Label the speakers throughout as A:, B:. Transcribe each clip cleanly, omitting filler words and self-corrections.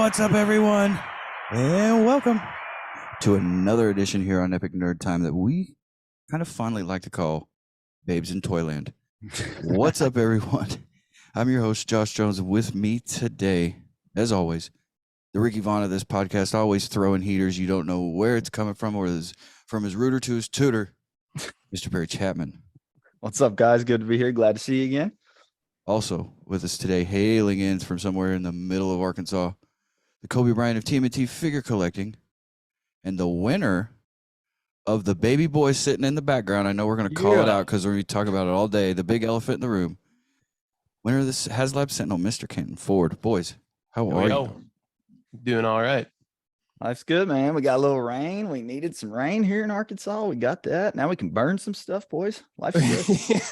A: What's up, everyone? And welcome to another edition here on Epic Nerd Time that we kind of fondly like to call Babes in Toyland. What's up, everyone? I'm your host, Josh Jones, and with me today, as always, the Ricky Vaughn of this podcast, always throwing heaters. You don't know where it's coming from, or from his rooter to his tutor, Mr. Barry Chapman.
B: What's up, guys? Good to be here. Glad to see you again.
A: Also with us today, hailing in from somewhere in the middle of Arkansas, the Kobe Bryant of TMNT figure collecting, and the winner of the baby boy sitting in the background. I know we're going to call it out because we're going to talk about it all day. The big elephant in the room. Winner of this HasLab Sentinel, Mr. Kenton Ford. Boys, how are you?
C: Doing all right.
B: Life's good, man. We got a little rain. We needed some rain here in Arkansas. We got that. Now we can burn some stuff, boys. Life's good.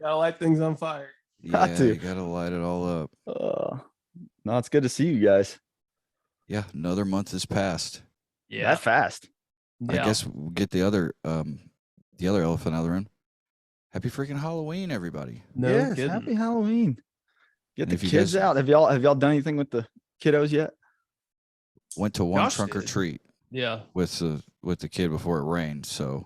C: Gotta light things on fire.
A: Yeah, you got to light it all up.
B: No, it's good to see you guys.
A: Yeah, another month has passed.
C: Yeah,
B: That fast.
A: I guess we'll get the other elephant out of the room. Happy freaking Halloween, everybody.
C: No
B: yes,
C: kidding.
B: happy Halloween. Get
A: And
B: the
A: if you
B: kids
A: guys-
B: out. Have y'all done anything with the kiddos yet?
A: Went to one
C: Josh
A: trunk or
C: did.
A: treat
C: Yeah,
A: with the kid before it rained, so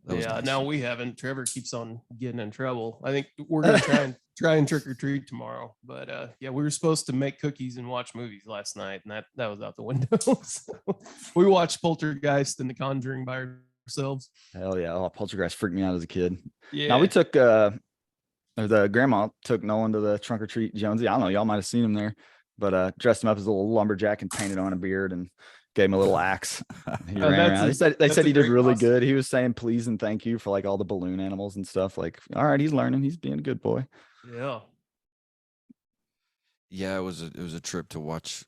A: that was
C: yeah.
A: nice.
C: No, we haven't. Trevor keeps on getting in trouble. I think we're gonna try and trick or treat tomorrow. But yeah, we were supposed to make cookies and watch movies last night, and that was out the window. So we watched Poltergeist and The Conjuring by ourselves.
B: Hell yeah. Oh, Poltergeist freaked me out as a kid.
C: Yeah,
B: Now we took the grandma took Nolan to the trunk or treat Jonesy. I don't know, y'all might have seen him there, but dressed him up as a little lumberjack and painted on a beard and gave him a little axe. He
C: Oh,
B: ran
C: that's
B: around.
C: a-
B: They
C: that's
B: said
C: a
B: he did
C: great
B: really
C: costume.
B: good. He was saying please and thank you for like all the balloon animals and stuff. Like, all right, he's learning. He's being a good boy.
C: yeah.
A: Yeah, it was a trip to watch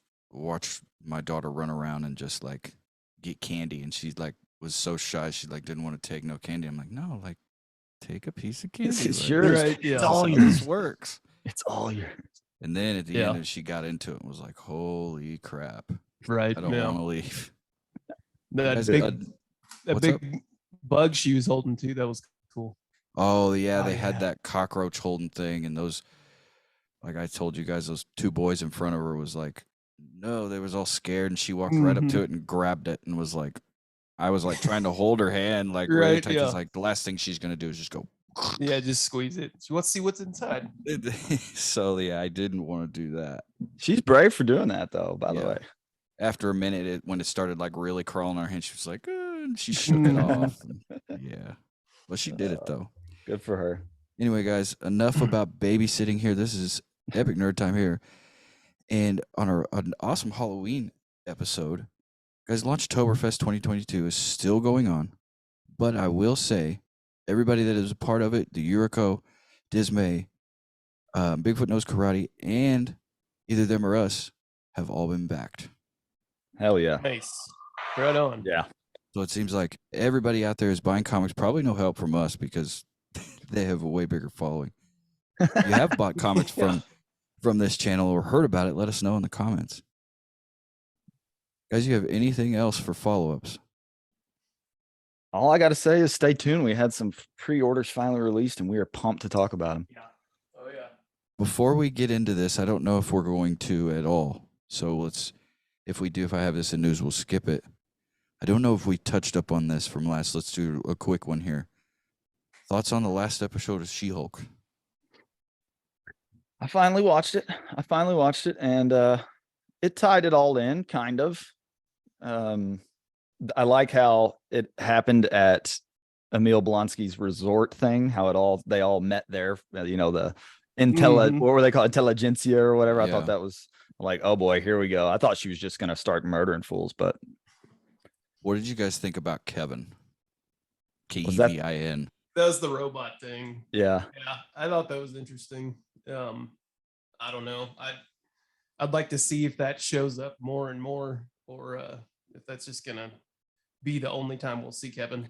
A: my daughter run around and just like get candy, and she like was so shy she like didn't want to take no candy. I'm like, no, like take a piece of candy.
B: It's
A: like,
B: yours.
C: Right, yeah.
A: That's
B: It's all
A: how
B: yours.
A: this works.
B: It's all yours.
A: And then at the
C: Yeah.
A: end, she got into it and was like, holy crap,
C: Right.
A: I don't
C: yeah.
A: want to leave.
C: That
A: Guys,
C: big, that
A: what's up?
C: big bug she was holding too. That was cool.
A: Oh yeah, they
C: Oh,
A: had
C: yeah.
A: that cockroach holding thing, and those, like I told you guys, those two boys in front of her was like, no, they was all scared, and she walked right up to it and grabbed it and was like, I was like trying to hold her hand like really
C: Right,
A: tight. 'Cause,
C: yeah.
A: like the last thing she's gonna do is just go.
C: Yeah, just squeeze it. Let's see what's inside.
A: So yeah, I didn't want to do that.
B: She's brave for doing that though, by the
A: Yeah.
B: way.
A: After a minute, when it started like really crawling on her hand, she was like, and she shook it off. and- yeah, but she did it though.
B: Good for her.
A: Anyway, guys, enough about babysitting here. This is Epic Nerd Time here. And on an awesome Halloween episode, guys, Launchtoberfest 2022 is still going on. But I will say, everybody that is a part of it, the Yuriko, Dismay, Bigfoot Knows Karate, and Either Them or Us have all been backed.
B: Hell yeah.
C: Nice. Right on.
B: Yeah.
A: So it seems like everybody out there is buying comics. Probably no help from us because they have a way bigger following. If you have bought comics
C: Yeah.
A: from this channel or heard about it, let us know in the comments. Guys, you have anything else for follow-ups?
B: All I got to say is stay tuned. We had some pre-orders finally released and we are pumped to talk about them.
C: Yeah. Oh yeah.
A: Before we get into this, I don't know if we're going to at all. So if I have this in news, we'll skip it. I don't know if we touched up on this from last. Let's do a quick one here. Thoughts on the last episode of She-Hulk?
B: I finally watched it. And it tied it all in, kind of. I like how it happened at Emil Blonsky's resort thing, how they all met there, the
C: Mhm.
B: what were they called? Intelligentsia or whatever. I
A: Yeah.
B: thought that was like, oh boy, here we go. I thought she was just going to start murdering fools, but
A: What did you guys think about Kevin?
B: Was that-
A: Kevin.
C: That was the robot thing.
B: yeah.
C: Yeah, I thought that was interesting. I don't know. I'd like to see if that shows up more and more, or if that's just gonna be the only time we'll see Kevin.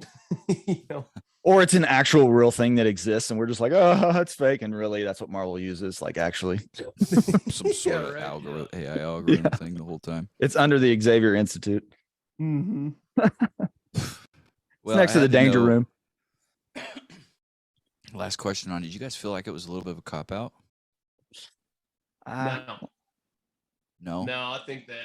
C: You know?
B: Or it's an actual real thing that exists and we're just like, oh, it's fake. And really that's what Marvel uses. Like actually
A: Some sort
C: Yeah,
A: of
C: right,
A: algorithm,
C: yeah.
A: AI algorithm thing the whole time.
B: it's under the Xavier Institute.
C: Mm-hmm.
B: It's
A: Well,
B: next
A: I
B: to the
A: had
B: danger
A: know-
B: room.
A: Last question on, did you guys feel like it was a little bit of a cop out?
B: Ah,
C: No.
A: No.
C: No, I think that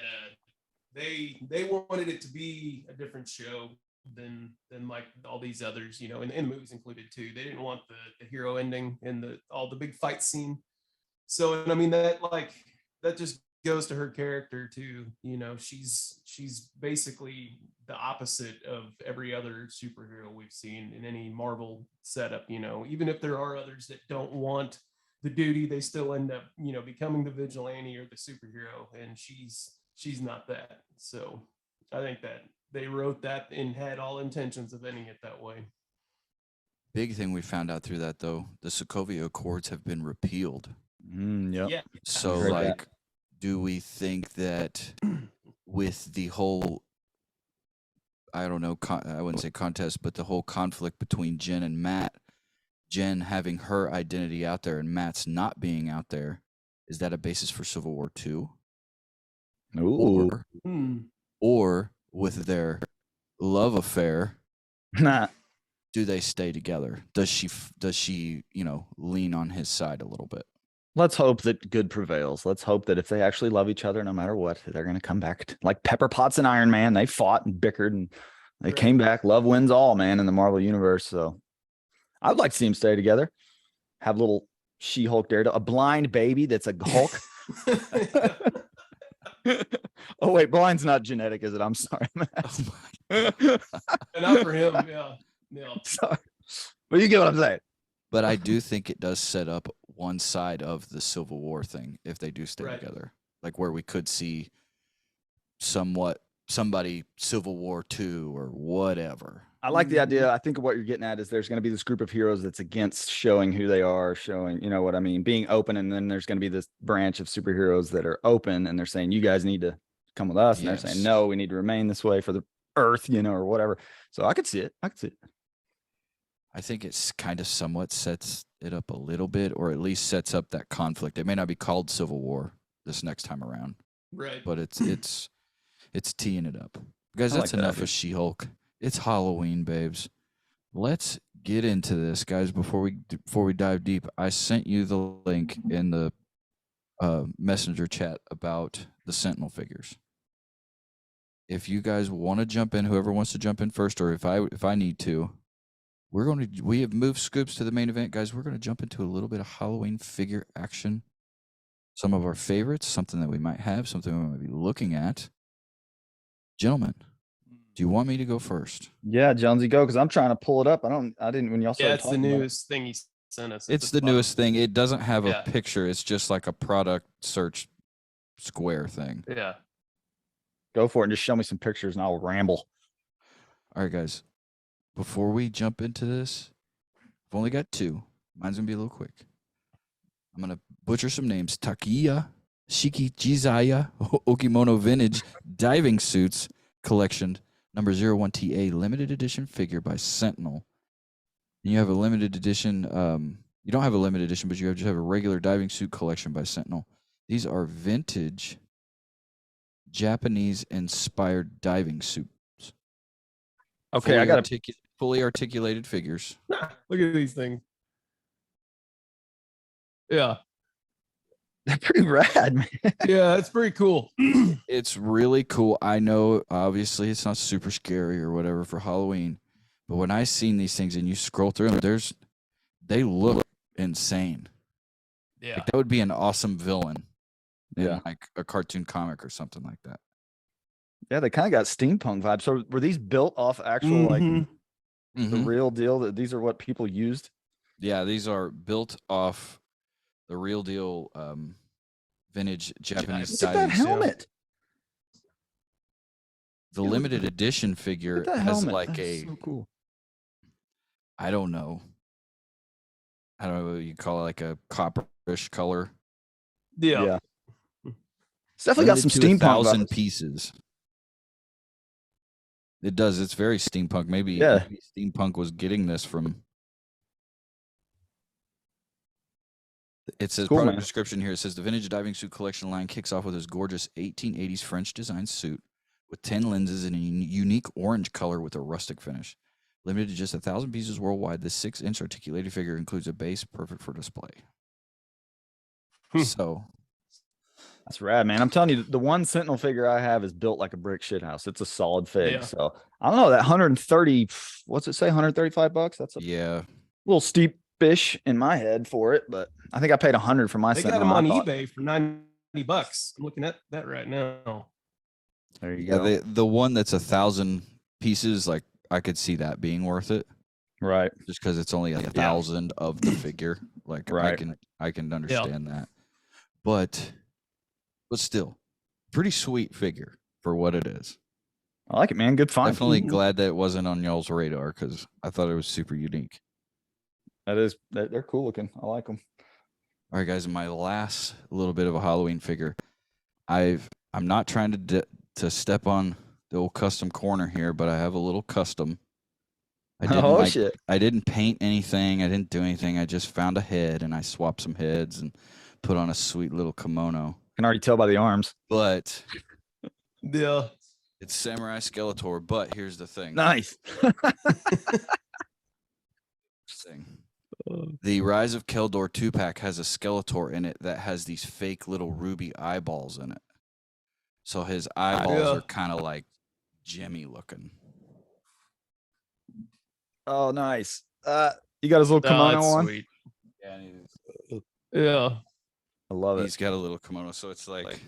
C: they wanted it to be a different show than like all these others, and the movies included too. They didn't want the hero ending and all the big fight scene. So, and I mean that just goes to her character too. She's basically the opposite of every other superhero we've seen in any Marvel setup. Even if there are others that don't want the duty, they still end up, becoming the vigilante or the superhero, and she's not that. So I think that they wrote that and had all intentions of ending it that way.
A: Big thing we found out through that though, the Sokovia Accords have been repealed.
B: Yep.
C: Yeah.
A: So
B: heard that.
A: like, do we think that with the whole, I don't know, I wouldn't say contest, but the whole conflict between Jen and Matt, Jen having her identity out there and Matt's not being out there, is that a basis for Civil War II?
B: Ooh.
A: Or with their love affair,
B: Nah.
A: do they stay together? Does she lean on his side a little bit?
B: Let's hope that good prevails. Let's hope that if they actually love each other, no matter what, they're going to come back. Like Pepper Potts and Iron Man, they fought and bickered and they
C: Right.
B: came back. Love wins all, man, in the Marvel universe. So I'd like to see them stay together. Have little She-Hulk Daredevil, a blind baby that's a Hulk. Oh wait, blind's not genetic, is it? I'm sorry, Matt.
C: Not for him. Yeah.
B: Sorry, but you get what I'm saying.
A: But I do think it does set up one side of the Civil War thing if they do stay
C: Right.
A: together, like where we could see somebody Civil War II or whatever.
B: I like the idea. I think what you're getting at is there's going to be this group of heroes that's against showing who they are, showing, you know what I mean, being open. And then there's going to be this branch of superheroes that are open and they're saying, you guys need to come with us. And they're saying,
A: Yes.
B: no, we need to remain this way for the earth, or whatever. So I could see it.
A: I think it's kind of somewhat sets it up a little bit, or at least sets up that conflict. It may not be called Civil War this next time around,
C: Right.
A: but it's teeing it up. Guys,
B: I like
A: that's
B: that
A: enough
B: idea.
A: of She-Hulk. It's Halloween, babes. Let's get into this, guys. Before we dive deep, I sent you the link in the messenger chat about the Sentinel figures. If you guys want to jump in, whoever wants to jump in first, or if I need to, we have moved Scoops to the main event, guys. We're going to jump into a little bit of Halloween figure action. Some of our favorites, something that we might have, something we might be looking at. Gentlemen, do you want me to go first?
B: Yeah, Jonesy, go, because I'm trying to pull it up. I didn't when y'all started
C: Yeah, it's the
B: talking about it.
C: newest thing he sent us.
A: It's the newest thing. It doesn't have
C: Yeah.
A: a picture. It's just like a product search square thing.
C: Yeah.
B: Go for it and just show me some pictures and I'll ramble.
A: All right, guys. Before we jump into this, I've only got two. Mine's going to be a little quick. I'm going to butcher some names. Takiya Shiki Jizaya Okimono Vintage Diving Suits Collection number 01TA limited edition figure by Sentinel. And you have a limited edition, you don't have a limited edition, but you just have a regular diving suit collection by Sentinel. These are vintage Japanese inspired diving suits.
B: Okay, I got
A: fully articulated figures.
C: Look at these things. Yeah.
B: They're pretty rad, man.
C: Yeah, it's pretty cool.
A: It's really cool. I know, obviously, it's not super scary or whatever for Halloween, but when I seen these things and you scroll through them, they look insane.
C: Yeah.
A: Like that would be an awesome villain in
B: Yeah.
A: like a cartoon comic or something like that.
B: Yeah, they kind of got steampunk vibes. So were these built off actual like
C: Mhm.
B: the
A: Mhm.
B: real deal? That these are what people used?
A: Yeah, these are built off the real deal vintage Japanese
B: Look at that
A: diving suit.
B: helmet.
A: The
B: Yeah, look-
A: limited edition figure
B: Look at that
A: has
B: helmet.
A: like
B: That's so cool.
A: I don't know what you call it, like a copperish color.
C: Yeah.
B: It's definitely got some
A: Limited to
B: steampunk
A: 1,000
B: vibes.
A: pieces. It does. It's very steampunk. Maybe
B: Yeah.
A: steampunk was getting this from. It says
B: Cool,
A: product
B: man.
A: description here. It says the vintage diving suit collection line kicks off with this gorgeous 1880s French design suit with 10 lenses in a unique orange color with a rustic finish. Limited to just 1,000 pieces worldwide, this 6-inch articulated figure includes a base perfect for display.
C: Hmm.
A: So
B: That's rad, man. I'm telling you, the one Sentinel figure I have is built like a brick shit house. It's a solid fig.
C: Yeah.
B: So I don't know that 130. What's it say? $135. That's a
A: Yeah.
B: little steep-ish in my head for it, but I think I paid 100 for my
C: They got
B: Sentinel.
C: them on
B: I thought,
C: eBay for $90. I'm looking at that right now.
B: there you
A: Yeah,
B: go.
A: the one that's 1,000 pieces, like I could see that being worth it,
B: Right.
A: just because it's only 1,000 of the figure. Like
B: Right.
A: I can understand that, but still, pretty sweet figure for what it is.
B: I like it, man. Good find.
A: Definitely
C: Mhm.
A: glad that it wasn't on y'all's radar because I thought it was super unique.
B: They're cool looking. I like them.
A: All right, guys, my last little bit of a Halloween figure. I'm not trying to step on the old custom corner here, but I have a little custom. I didn't
B: Oh shit.
A: I didn't paint anything. I didn't do anything. I just found a head and I swapped some heads and put on a sweet little kimono.
B: Can already tell by the arms.
A: But
C: Yeah.
A: it's Samurai Skeletor. But here's the thing.
B: Nice.
A: The Rise of Keldor 2-pack has a Skeletor in it that has these fake little ruby eyeballs in it. So his eyeballs
C: Yeah.
A: are kind of like Jimmy looking.
B: Oh, nice. You got his little
C: Oh,
B: kimono
C: that's
B: on.
C: sweet.
A: Yeah,
C: Yeah.
B: I love it.
A: he's got a little kimono, so it's like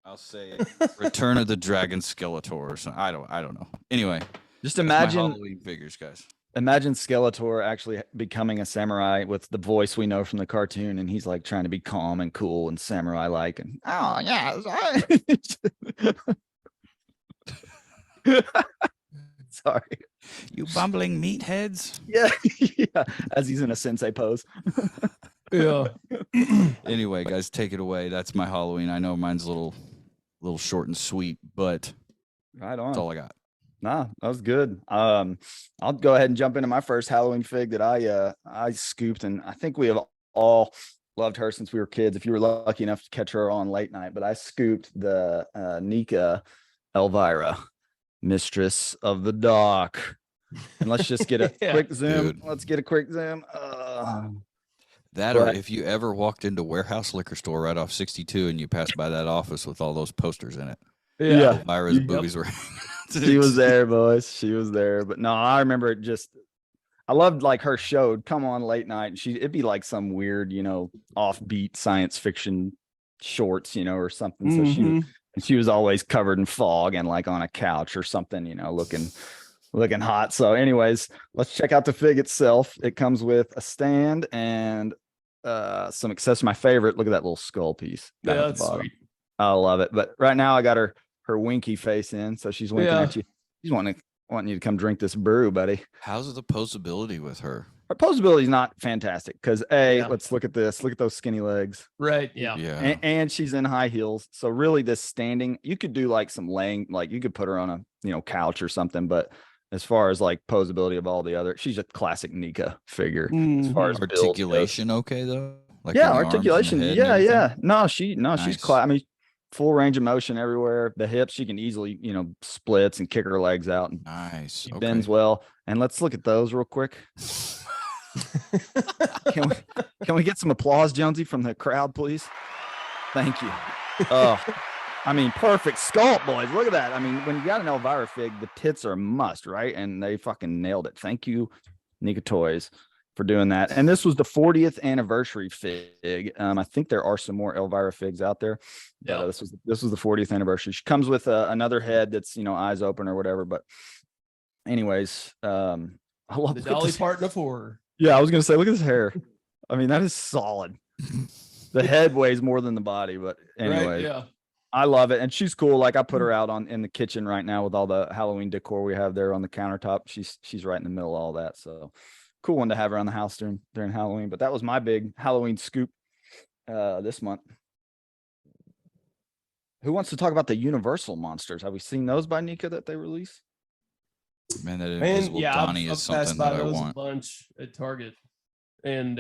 A: I'll say Return of the Dragon Skeletor or something. I don't know. Anyway,
B: Just
A: that's my
B: imagine
A: Halloween figures, guys.
B: Skeletor actually becoming a samurai with the voice we know from the cartoon, and he's like trying to be calm and cool and samurai like, and oh yeah. Sorry.
A: You bumbling meatheads.
B: Yeah, yeah. As he's in a sensei pose.
C: Yeah.
A: Anyway, guys, take it away. That's my Halloween. I know mine's a little short and sweet, but
B: Right on.
A: that's all I got.
B: Nah, that was good. I'll go ahead and jump into my first Halloween fig that I scooped, and I think we have all loved her since we were kids. If you were lucky enough to catch her on late night, but I scooped the Nika Elvira, Mistress of the Dark. And let's just get a
C: Yeah.
B: quick zoom.
A: Dude.
B: Let's get a quick zoom.
A: That or
B: But-
A: if you ever walked into Warehouse Liquor Store right off 62 and you passed by that office with all those posters in it,
B: Yeah.
A: Elvira's
B: Yep.
A: boobies were.
B: She was there, boys. She was there. But no, I remember it just I loved like her show would come on late night, and it'd be like some weird, offbeat science fiction shorts, or something. So
C: Mhm.
B: she was always covered in fog and like on a couch or something, looking hot. So anyways, let's check out the fig itself. It comes with a stand and some accessories. My favorite, look at that little skull piece down
C: Yeah,
B: at the
C: that's
B: bottom.
C: sweet.
B: I love it. But right now I got her winky face in, so she's winking
C: Yeah.
B: at you. She's wanting you to come drink this brew, buddy.
A: How's the posability with her?
B: Her posability is not fantastic because
C: Yeah.
B: let's look at this. Look at those skinny legs.
C: Right. Yeah.
A: Yeah.
B: And she's in high heels. So really this standing, you could do like some laying, like you could put her on a couch or something. But as far as like posability of all the other, she's a classic Nika figure. As far
C: Mhm.
B: as build goes.
A: Articulation okay though? Like
B: Yeah,
A: in the arms and the
B: articulation.
A: head and
B: Yeah,
A: everything?
B: yeah. No, she's
A: Nice.
B: I mean, full range of motion everywhere. The hips, she can easily, splits and kick her legs out, and
A: Nice.
B: she
A: Okay.
B: bends well. And let's look at those real quick. Can we get some applause, Jonesy, from the crowd, please? Thank you. Oh, I mean, perfect sculpt, boys. Look at that. I mean, when you got an Elvira fig, the tits are a must, right? And they fucking nailed it. Thank you, Nika Toys, for doing that. And this was the 40th anniversary fig. I think there are some more Elvira figs out there. But,
C: Yeah.
B: this was the 40th anniversary. She comes with another head that's eyes open or whatever. But anyways, I love
C: The
B: look at
C: Dolly
B: this-
C: Parton of horror.
B: Yeah, I was gonna say, look at his hair. I mean, that is solid. The head weighs more than the body, but anyway,
C: Right. Yeah.
B: I love it, and she's cool. Like I put her out in the kitchen right now with all the Halloween decor we have there on the countertop. She's right in the middle of all that. So cool one to have around the house during Halloween. But that was my big Halloween scoop this month. Who wants to talk about the Universal monsters? Have we seen those by Nika that they release?
A: Man, that
C: Man,
A: invisible
C: yeah,
A: Donnie
C: I've
A: is
C: passed
A: something
C: by
A: that I
C: those a
A: want.
C: bunch at Target, and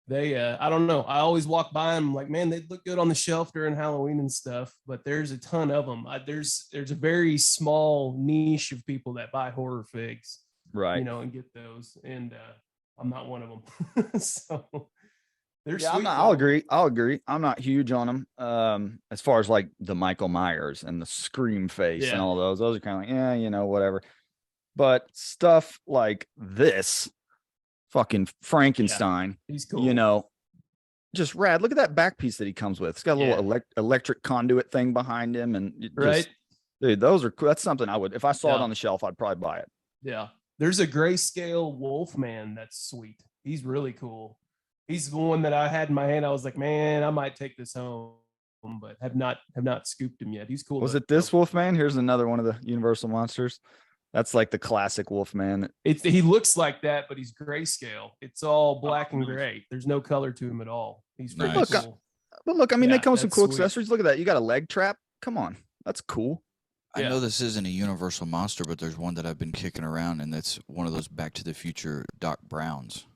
C: they I don't know. I always walk by them like, man, they look good on the shelf during Halloween and stuff. But there's a ton of them. There's a very small niche of people that buy horror figs,
B: Right.
C: and get those. And I'm not one of them. So They're
B: Yeah,
C: sweet.
B: I'll
C: though.
B: agree. I'll agree. I'm not huge on them. As far as like the Michael Myers and the Scream face and
C: Yeah.
B: all those are kind of like, yeah, you know, whatever. But stuff like this, fucking Frankenstein,
C: He's cool.
B: you know, just rad. Look at that back piece that he comes with. It's got a little electric conduit thing behind him, and
C: Right.
B: dude, those are cool. That's something I would, if I saw it
C: Yeah.
B: on the shelf, I'd probably buy it.
C: Yeah. There's a grayscale Wolfman that's sweet. He's really cool. He's the one that I had in my hand. I was like, man, I might take this home, but have not scooped him yet. He's cool.
B: Was
C: to-
B: it this Wolfman? Here's another one of the Universal monsters. That's like the classic Wolfman.
C: He looks like that, but he's grayscale. It's all black and gray. There's no color to him at all. He's very
A: Nice.
C: cool.
B: But look, I mean, they
C: Yeah,
B: come with some
C: that's
B: cool
C: sweet.
B: accessories. Look at that. You got a leg trap. Come on. That's cool.
A: I
C: Yeah.
A: know this isn't a Universal monster, but there's one that I've been kicking around, and that's one of those Back to the Future Doc Browns,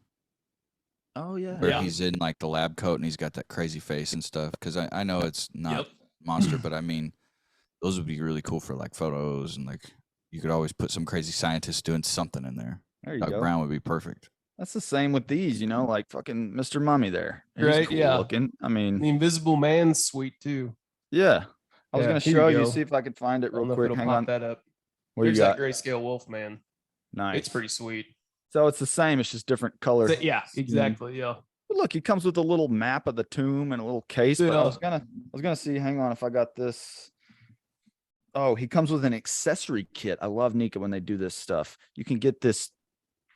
B: Oh, yeah.
A: where
C: Yeah.
A: he's in like the lab coat and he's got that crazy face and stuff. Because I know it's not
C: Yep.
A: monster, but I mean, those would be really cool for like photos, and like you could always put some crazy scientist doing something in there.
B: There you
A: Doc
B: go.
A: Brown would be perfect.
B: That's the same with these, you know, like fucking Mr. Mummy there. He's
C: Right,
B: cool
C: yeah.
B: looking. I mean,
C: The Invisible Man's sweet too.
B: yeah. I was
C: Yeah,
B: going to
C: here
B: show
C: you
B: you,
C: go.
B: see if I could find it
C: I don't
B: real
C: know if
B: quick.
C: it'll
B: Hang
C: pop
B: on.
C: that up.
B: What do you
C: There's that
B: got?
C: grayscale Wolfman.
B: Nice.
C: It's pretty sweet.
B: So it's the same. It's just different color.
C: Yeah, exactly. Yeah.
B: But look, he comes with a little map of the tomb and a little case. But I was gonna see. Hang on, if I got this. Oh, he comes with an accessory kit. I love Nika when they do this stuff. You can get this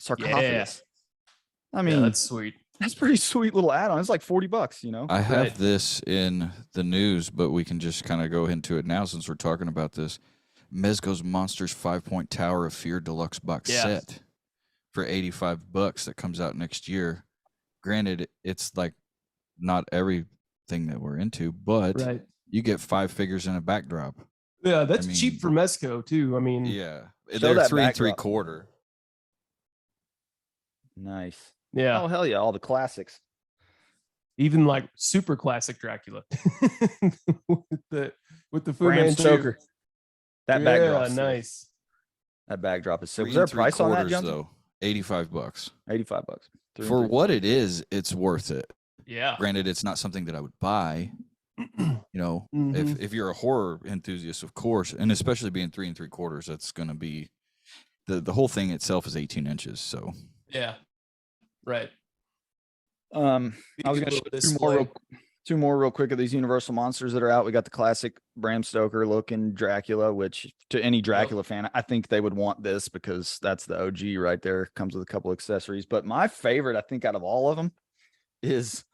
B: sarcophagus. I
C: Yeah,
B: mean,
C: that's sweet.
B: that's pretty sweet little add-on. It's like $40, you know.
A: I have
C: Right.
A: this in the news, but we can just kind of go into it now since we're talking about this. Mezco's Monsters 5-Point Tower of Fear Deluxe Box
C: Yeah.
A: Set for $85 that comes out next year. Granted, it's like not everything that we're into, but
C: Right.
A: you get 5 figures in a backdrop.
C: Yeah, that's
A: mean-
C: cheap for Mesco too. I mean,
A: Yeah,
B: Show
A: they're
B: that
A: 3
B: backdrop.
A: 3/4.
B: Nice.
C: yeah.
B: Oh hell yeah, all the classics.
C: Even like super classic Dracula with the Fu
B: Bram
C: Manchu.
B: Stoker. That backdrop.
C: Yeah, nice.
B: That backdrop is sick.
A: 3
B: Was there a
A: 3/4
B: price on that, Jonesy?
A: though? $85.
B: $85.
A: For what it is, it's worth it.
C: Yeah.
A: Granted, it's not something that I would buy. You know,
C: Mhm.
A: if you're a horror enthusiast, of course, and especially being 3 3/4, that's going to be the whole thing itself is 18 inches. So
C: Yeah. Right.
B: I was
C: Big
B: gonna
C: little
B: show two more real quick of these Universal monsters that are out. We got the classic Bram Stoker looking Dracula, which to any Dracula fan, I think they would want this because that's the OG right there. Comes with a couple accessories. But my favorite, I think, out of all of them is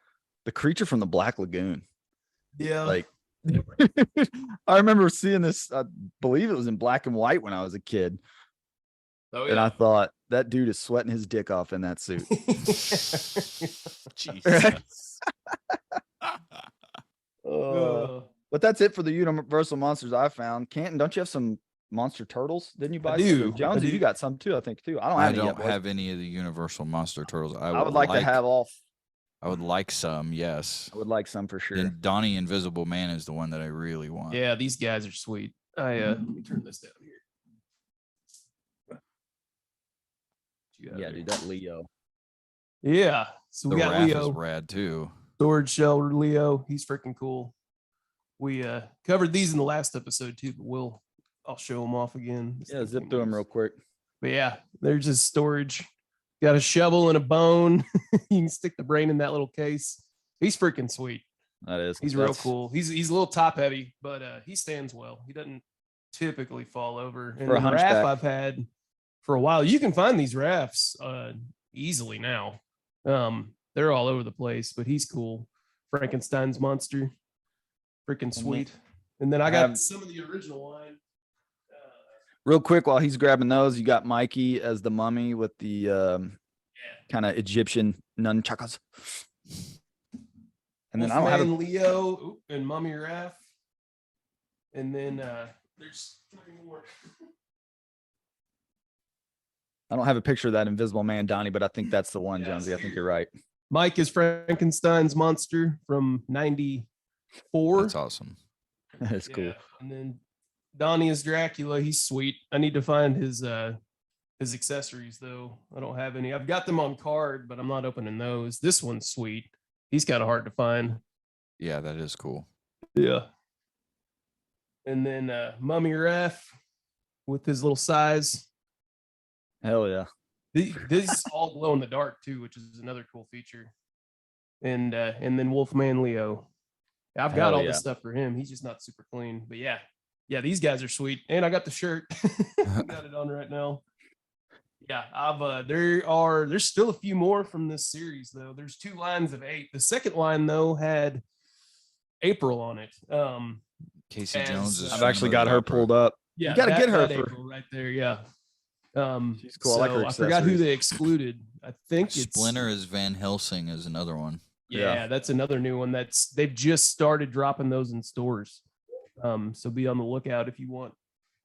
B: the creature from the Black Lagoon.
C: Yeah.
B: Like I remember seeing this, I believe it was in black and white when I was a kid.
C: Oh
B: And I thought that dude is sweating his dick off in that suit.
A: Jesus.
B: But that's it for the Universal monsters I found. Canton, don't you have some monster turtles? Didn't you buy some?
C: do.
B: Jonesy,
C: I do.
B: you got some too, I think too. I don't
A: I
B: have any
A: don't
B: yet, boys.
A: have any of the Universal Monster Turtles.
B: I would like to have all.
A: I would like some, yes.
B: I would like some for sure.
A: And Donnie Invisible Man is the one that I really want.
C: Yeah, these guys are sweet. Let me turn this down here.
B: Yeah, dude, that Leo.
C: Yeah. So
A: The
C: we got
A: Raph is
C: Leo,
A: rad too.
C: storage shelter Leo. He's freaking cool. We covered these in the last episode too, but I'll show them off again. This
B: Yeah,
C: thing
B: zip
C: came
B: through them
C: loose.
B: real quick.
C: But yeah, there's his storage. Got a shovel and a bone. You can stick the brain in that little case. He's freaking sweet.
B: That is.
C: He's real
B: that's-
C: cool. He's a little top heavy, but he stands well. He doesn't typically fall over. And
B: For a
C: the raft
B: hunchback.
C: I've had for a while. You can find these rafts easily now. They're all over the place, but he's cool. Frankenstein's monster, freaking sweet. And then I got
B: have-
C: some of the original line.
B: Real quick, while he's grabbing those, you got Mikey as the mummy with the kind of Egyptian nunchakas. And then I don't have a,
C: Leo and Mummy Raph. And then there's 3 more.
B: I don't have a picture of that Invisible Man, Donnie, but I think that's the one,
C: Yeah,
B: Jonesy. I
C: it's
B: think
C: here.
B: you're right.
C: Mike is Frankenstein's monster from 94.
A: That's awesome.
B: That's cool.
C: Yeah. And then Donnie is Dracula. He's sweet. I need to find his accessories though. I don't have any. I've got them on card, but I'm not opening those. This one's sweet. He's kind of hard to find.
A: Yeah, that is cool.
C: Yeah. And then Mummy Raph with his little size.
B: Hell yeah.
C: These all glow in the dark too, which is another cool feature. And then Wolfman Leo. I've got
B: Hell
C: all
B: yeah.
C: this stuff for him. He's just not super clean. But yeah, these guys are sweet. And I got the shirt. Got it on right now. Yeah, there's still a few more from this series though. There's 2 lines of 8. The second line though had April on it.
A: Casey
C: as,
A: Jones is.
B: I've
A: Phantom
B: actually
A: of
B: got
A: the
B: her
A: Opera.
B: pulled up.
C: Yeah,
B: You gotta get her
C: that
B: for-
C: April right there. Yeah.
B: She's cool. I like her
C: So I forgot who
B: accessories.
C: they excluded. I think it's
A: Splinter is Van Helsing is another one.
C: Yeah, that's another new one. They've just started dropping those in stores. So be on the lookout if you want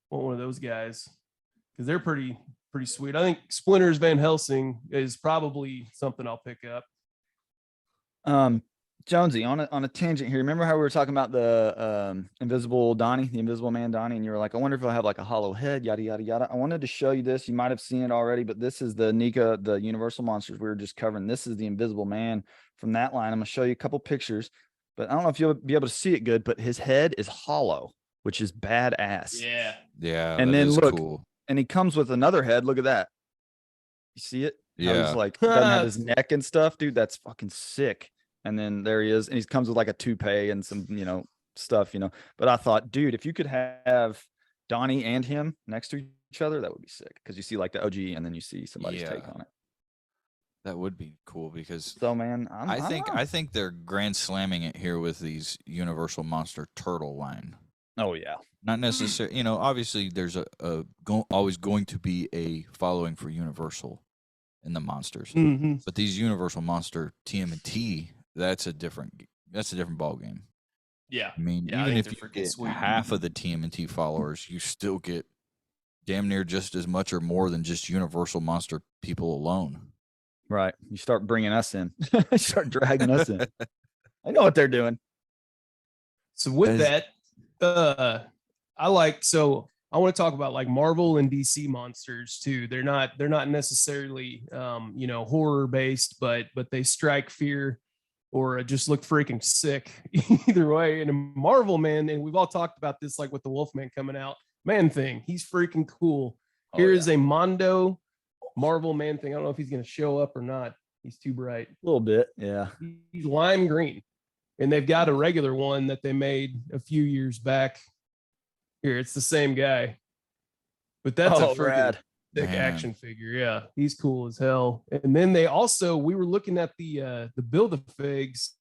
C: one of those guys, because they're pretty sweet. I think Splinter's Van Helsing is probably something I'll pick up.
B: Jonesy, on a tangent here. Remember how we were talking about the Invisible Donnie, the Invisible Man Donnie, and you were like, I wonder if he'll have like a hollow head, yada yada yada. I wanted to show you this. You might have seen it already, but this is the NECA, the Universal Monsters we were just covering. This is the Invisible Man from that line. I'm gonna show you a couple pictures, but I don't know if you'll be able to see it good, but his head is hollow, which is badass.
C: Yeah.
A: Yeah,
B: And
A: that
B: then
A: is
B: look,
A: cool.
B: And he comes with another head. Look at that. You see it? How
A: Yeah.
B: he's like doesn't have his neck and stuff, dude. That's fucking sick. And then there he is, and he comes with like a toupee and some, stuff, But I thought, dude, if you could have Donnie and him next to each other, that would be sick. Because you see like the OG, and then you see somebody's take
A: Yeah.
B: on it.
A: That would be cool because
B: So man,
A: I think they're grand slamming it here with these Universal Monster Turtle line.
B: Oh yeah,
A: Not necessarily, obviously there's always going to be a following for Universal in the monsters,
C: Mhm.
A: but these Universal Monster TMNT, that's a different ball game.
C: Yeah.
A: I mean,
C: Yeah, I
A: even
C: think
A: if you
C: they're freaking
A: get
C: sweet.
A: half of the TMNT followers, you still get damn near just as much or more than just Universal Monster people alone.
B: right. You start bringing us in, start dragging us in. I know what they're doing.
C: So with
A: That
C: that, I want to talk about like Marvel and DC monsters too. They're not necessarily horror based, but they strike fear or just look freaking sick either way. And a Marvel, man, and we've all talked about this, like with the Wolfman coming out, Man Thing. He's freaking cool. Here is a Mondo Marvel Man Thing. I don't know if he's going to show up or not. He's too bright.
B: A little bit, yeah.
C: He's lime green, and they've got a regular one that they made a few years back. Here, it's the same guy, but that's a freaking
B: rad.
C: thick
A: Man.
C: action figure. Yeah, he's cool as hell. And then we were looking at the Build-A-Figs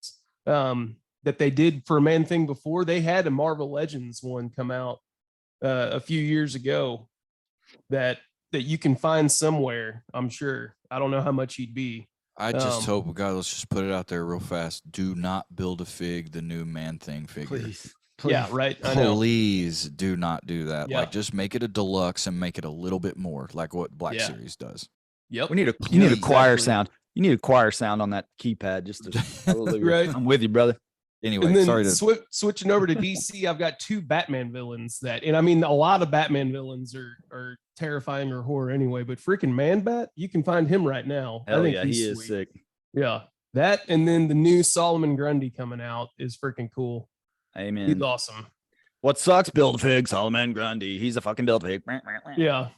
C: that they did for Man Thing before. They had a Marvel Legends one come out a few years ago that you can find somewhere. I'm sure. I don't know how much he'd be.
A: I just hope, God, let's just put it out there real fast. Do not build a fig, the new Man Thing figure.
B: Please.
C: Yeah, right. I know.
A: Please do not do that.
C: Yeah.
A: Like, just make it a deluxe and make it a little bit more, like what Black
C: Yeah.
A: Series does.
C: Yep.
B: You need a
C: Yeah,
B: choir
C: exactly.
B: sound. You need a choir sound on that keypad just to hallelujah.
C: Right.
B: I'm with you, brother.
A: Anyway,
C: And then
A: sorry to.
C: switching over to DC, I've got 2 Batman villains and I mean, a lot of Batman villains are terrifying or horror anyway, but freaking Man Bat, you can find him right now.
B: Hell
C: I think
B: yeah,
C: he's
B: he is
C: sweet.
B: sick.
C: Yeah. That, and then the new Solomon Grundy coming out is freaking cool.
B: Amen.
C: He's awesome.
B: What sucks? Build-A-Fig, Solomon Grundy. He's a fucking Build-A-Fig.
C: Yeah.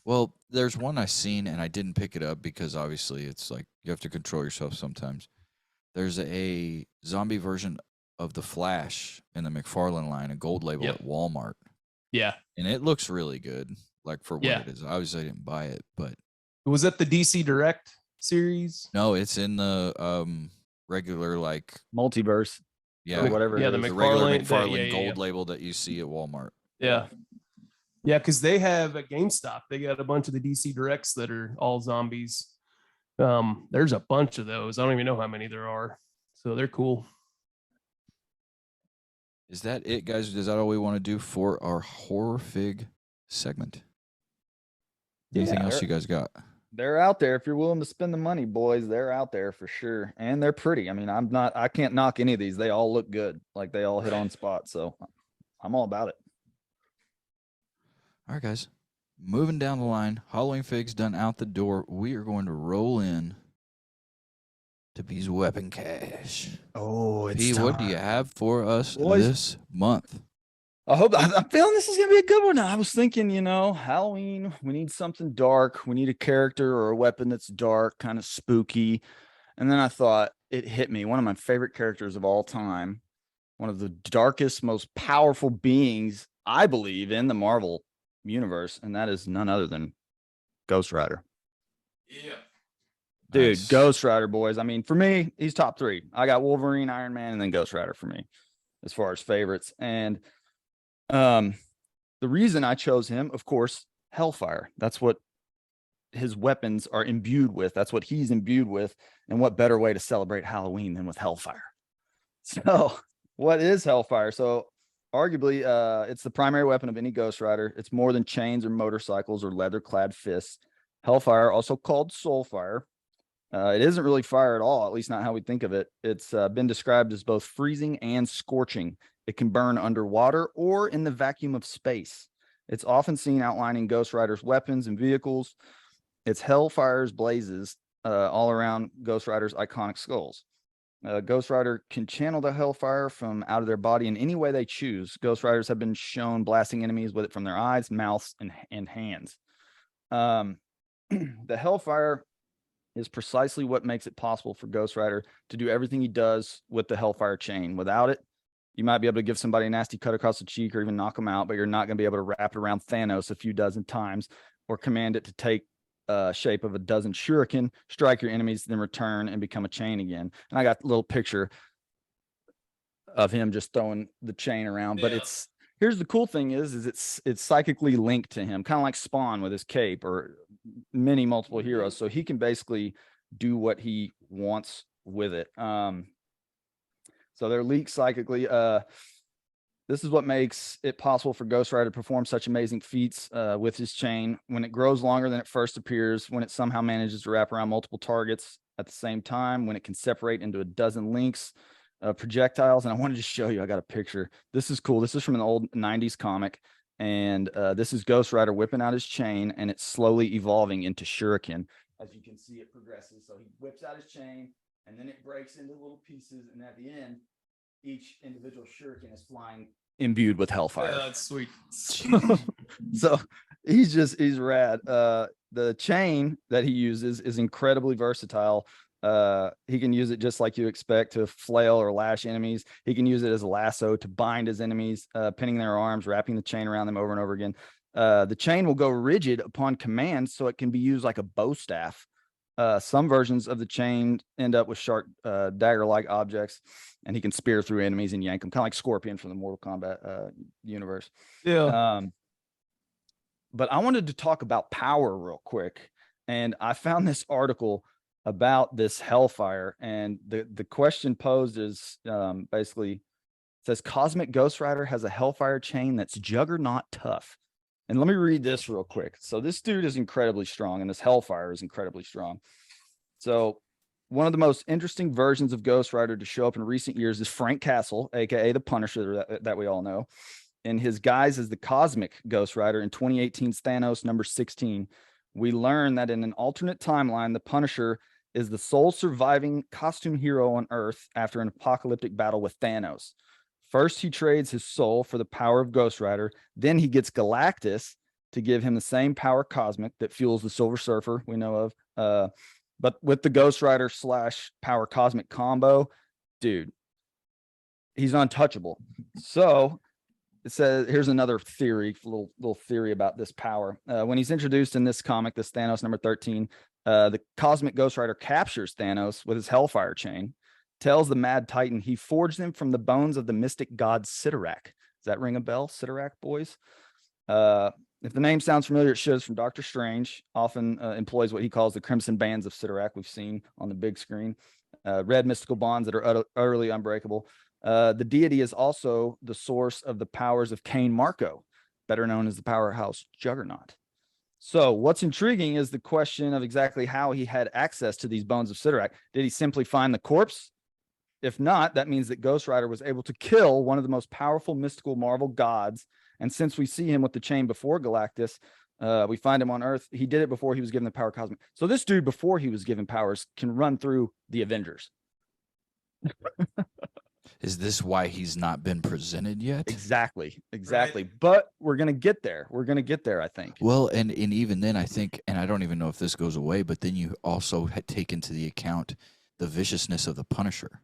A: Well, there's one I seen and I didn't pick it up because obviously it's like you have to control yourself sometimes. There's a zombie version of the Flash in the McFarlane line, a gold label
C: Yep.
A: at Walmart,
C: Yeah.
A: and it looks really good. Like for what
C: Yeah.
A: it is. Obviously, I didn't buy it, but
C: Was that the DC Direct series?
A: no, it's in the regular like
B: Multiverse.
A: yeah,
B: whatever
C: Yeah,
B: it
C: the
B: is.
A: the regular
C: McFarlane.
A: McFarlane
C: yeah,
A: gold label that you see at Walmart.
C: Yeah. Yeah, because they have at GameStop, they got a bunch of the DC Directs that are all zombies. There's a bunch of those. I don't even know how many there are. So they're cool.
A: Is that it, guys? Is that all we want to do for our horror fig segment? Anything
B: Yeah.
A: else you guys got?
B: They're out there. If you're willing to spend the money, boys, they're out there for sure. And they're pretty. I mean, I can't knock any of these. They all look good. Like they all hit on spot. So I'm all about it.
A: All right, guys. Moving down the line, Halloween figs done out the door. We are going to roll in to B's Weapon Cache.
B: Oh, it's
A: P, what do you
B: time.
A: have for us
B: Boys.
A: this month?
B: I'm feeling this is gonna be a good one. I was thinking, Halloween, we need something dark. We need a character or a weapon that's dark, kind of spooky. And then I thought it hit me. One of my favorite characters of all time, one of the darkest, most powerful beings, I believe, in the Marvel universe, and that is none other than Ghost Rider.
C: Yeah.
B: Dude,
A: Nice.
B: Ghost Rider, boys. I mean, for me, he's top 3. I got Wolverine, Iron Man, and then Ghost Rider for me, as far as favorites. And the reason I chose him, of course, Hellfire. That's what his weapons are imbued with. That's what he's imbued with. And what better way to celebrate Halloween than with Hellfire? So, what is Hellfire? So, arguably, it's the primary weapon of any Ghost Rider. It's more than chains or motorcycles or leather-clad fists. Hellfire, also called Soulfire. It isn't really fire at all, at least not how we think of it. It's been described as both freezing and scorching. It can burn underwater or in the vacuum of space. It's often seen outlining Ghost Rider's weapons and vehicles. It's Hellfire's blazes all around Ghost Rider's iconic skulls. Ghost Rider can channel the Hellfire from out of their body in any way they choose. Ghost Riders have been shown blasting enemies with it from their eyes, mouths, and hands. The Hellfire is precisely what makes it possible for Ghost Rider to do everything he does with the Hellfire chain. Without it, you might be able to give somebody a nasty cut across the cheek or even knock them out, but you're not going to be able to wrap it around Thanos a few dozen times or command it to take shape of a dozen shuriken, strike your enemies, then return and become a chain again. And I got a little picture of him just throwing the chain around, but here's the cool thing is it's psychically linked to him, kind of like Spawn with his cape or multiple heroes. So he can basically do what he wants with it. So they're linked psychically. This is what makes it possible for Ghost Rider to perform such amazing feats with his chain. When it grows longer than it first appears, when it somehow manages to wrap around multiple targets at the same time, when it can separate into a dozen links, projectiles. And I wanted to show you, I got a picture. This is cool. This is from an old 90s comic. And this is Ghost Rider whipping out his chain, and it's slowly evolving into shuriken. As you can see, it progresses. So he whips out his chain, and then it breaks into little pieces. And at the end, each individual shuriken is flying imbued with Hellfire.
C: Yeah, that's sweet.
B: So he's rad. The chain that he uses is incredibly versatile. He can use it just like you expect to flail or lash enemies. He can use it as a lasso to bind his enemies, pinning their arms, wrapping the chain around them over and over again. The chain will go rigid upon command, so it can be used like a bow staff. Some versions of the chain end up with sharp dagger-like objects, and he can spear through enemies and yank them, kind of like Scorpion from the Mortal Kombat universe.
C: Yeah.
B: But I wanted to talk about power real quick, and I found this article about this Hellfire, and the question posed is basically says Cosmic Ghost Rider has a Hellfire chain that's juggernaut tough. And let me read this real quick. So this dude is incredibly strong, and this Hellfire is incredibly strong. So one of the most interesting versions of Ghost Rider to show up in recent years is Frank Castle, aka the Punisher that we all know, in his guise as the Cosmic Ghost Rider in 2018's Thanos number 16. We learn that in an alternate timeline, the Punisher is the sole surviving costume hero on Earth after an apocalyptic battle with Thanos. First, he trades his soul for the power of Ghost Rider. Then he gets Galactus to give him the same power cosmic that fuels the Silver Surfer we know of. But with the Ghost Rider / power cosmic combo, dude, he's untouchable. So it says, here's another theory, little theory about this power. When he's introduced in this comic, this Thanos number 13, the Cosmic Ghost Rider captures Thanos with his Hellfire chain, tells the Mad Titan he forged them from the bones of the mystic god Cyttorak. Does that ring a bell, Cyttorak, boys? If the name sounds familiar, it shows from Doctor Strange, often employs what he calls the Crimson Bands of Cyttorak we've seen on the big screen. Red mystical bonds that are utterly unbreakable. The deity is also the source of the powers of Cain Marko, better known as the powerhouse Juggernaut. So what's intriguing is the question of exactly how he had access to these bones of Cyttorak. Did he simply find the corpse? If not, that means that Ghost Rider was able to kill one of the most powerful mystical Marvel gods. And since we see him with the chain before Galactus, We find him on Earth. He did it before he was given the power cosmic. So this dude, before he was given powers, can run through the Avengers.
A: Is this why he's not been presented yet?
B: Exactly. But we're gonna get there. I think.
A: Well, and even then, I think, and I don't even know if this goes away, but then you also take into the account the viciousness of the Punisher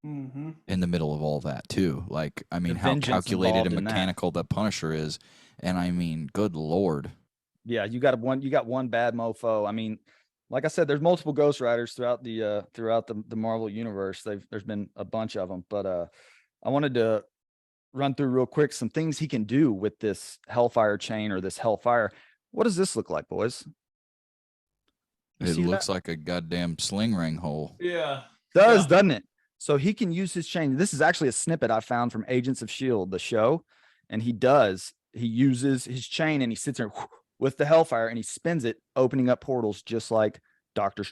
C: Mm-hmm.
A: in the middle of all that too. Like, I mean,
B: The
A: how
B: vengeance
A: calculated
B: involved
A: and
B: in that.
A: mechanical the Punisher is, and I mean, good Lord.
B: Yeah, you got one bad mofo. I mean, like I said, there's multiple Ghost Riders throughout the Marvel universe. There's been a bunch of them, but I wanted to run through real quick some things he can do with this Hellfire chain or this Hellfire. What does this look like, boys? You
A: It
B: see
A: looks
B: that?
A: like a goddamn sling ring hole.
C: Yeah.
B: Doesn't it? So he can use his chain. This is actually a snippet I found from Agents of S.H.I.E.L.D., the show. And he uses his chain and he sits there with the Hellfire and he spins it, opening up portals just like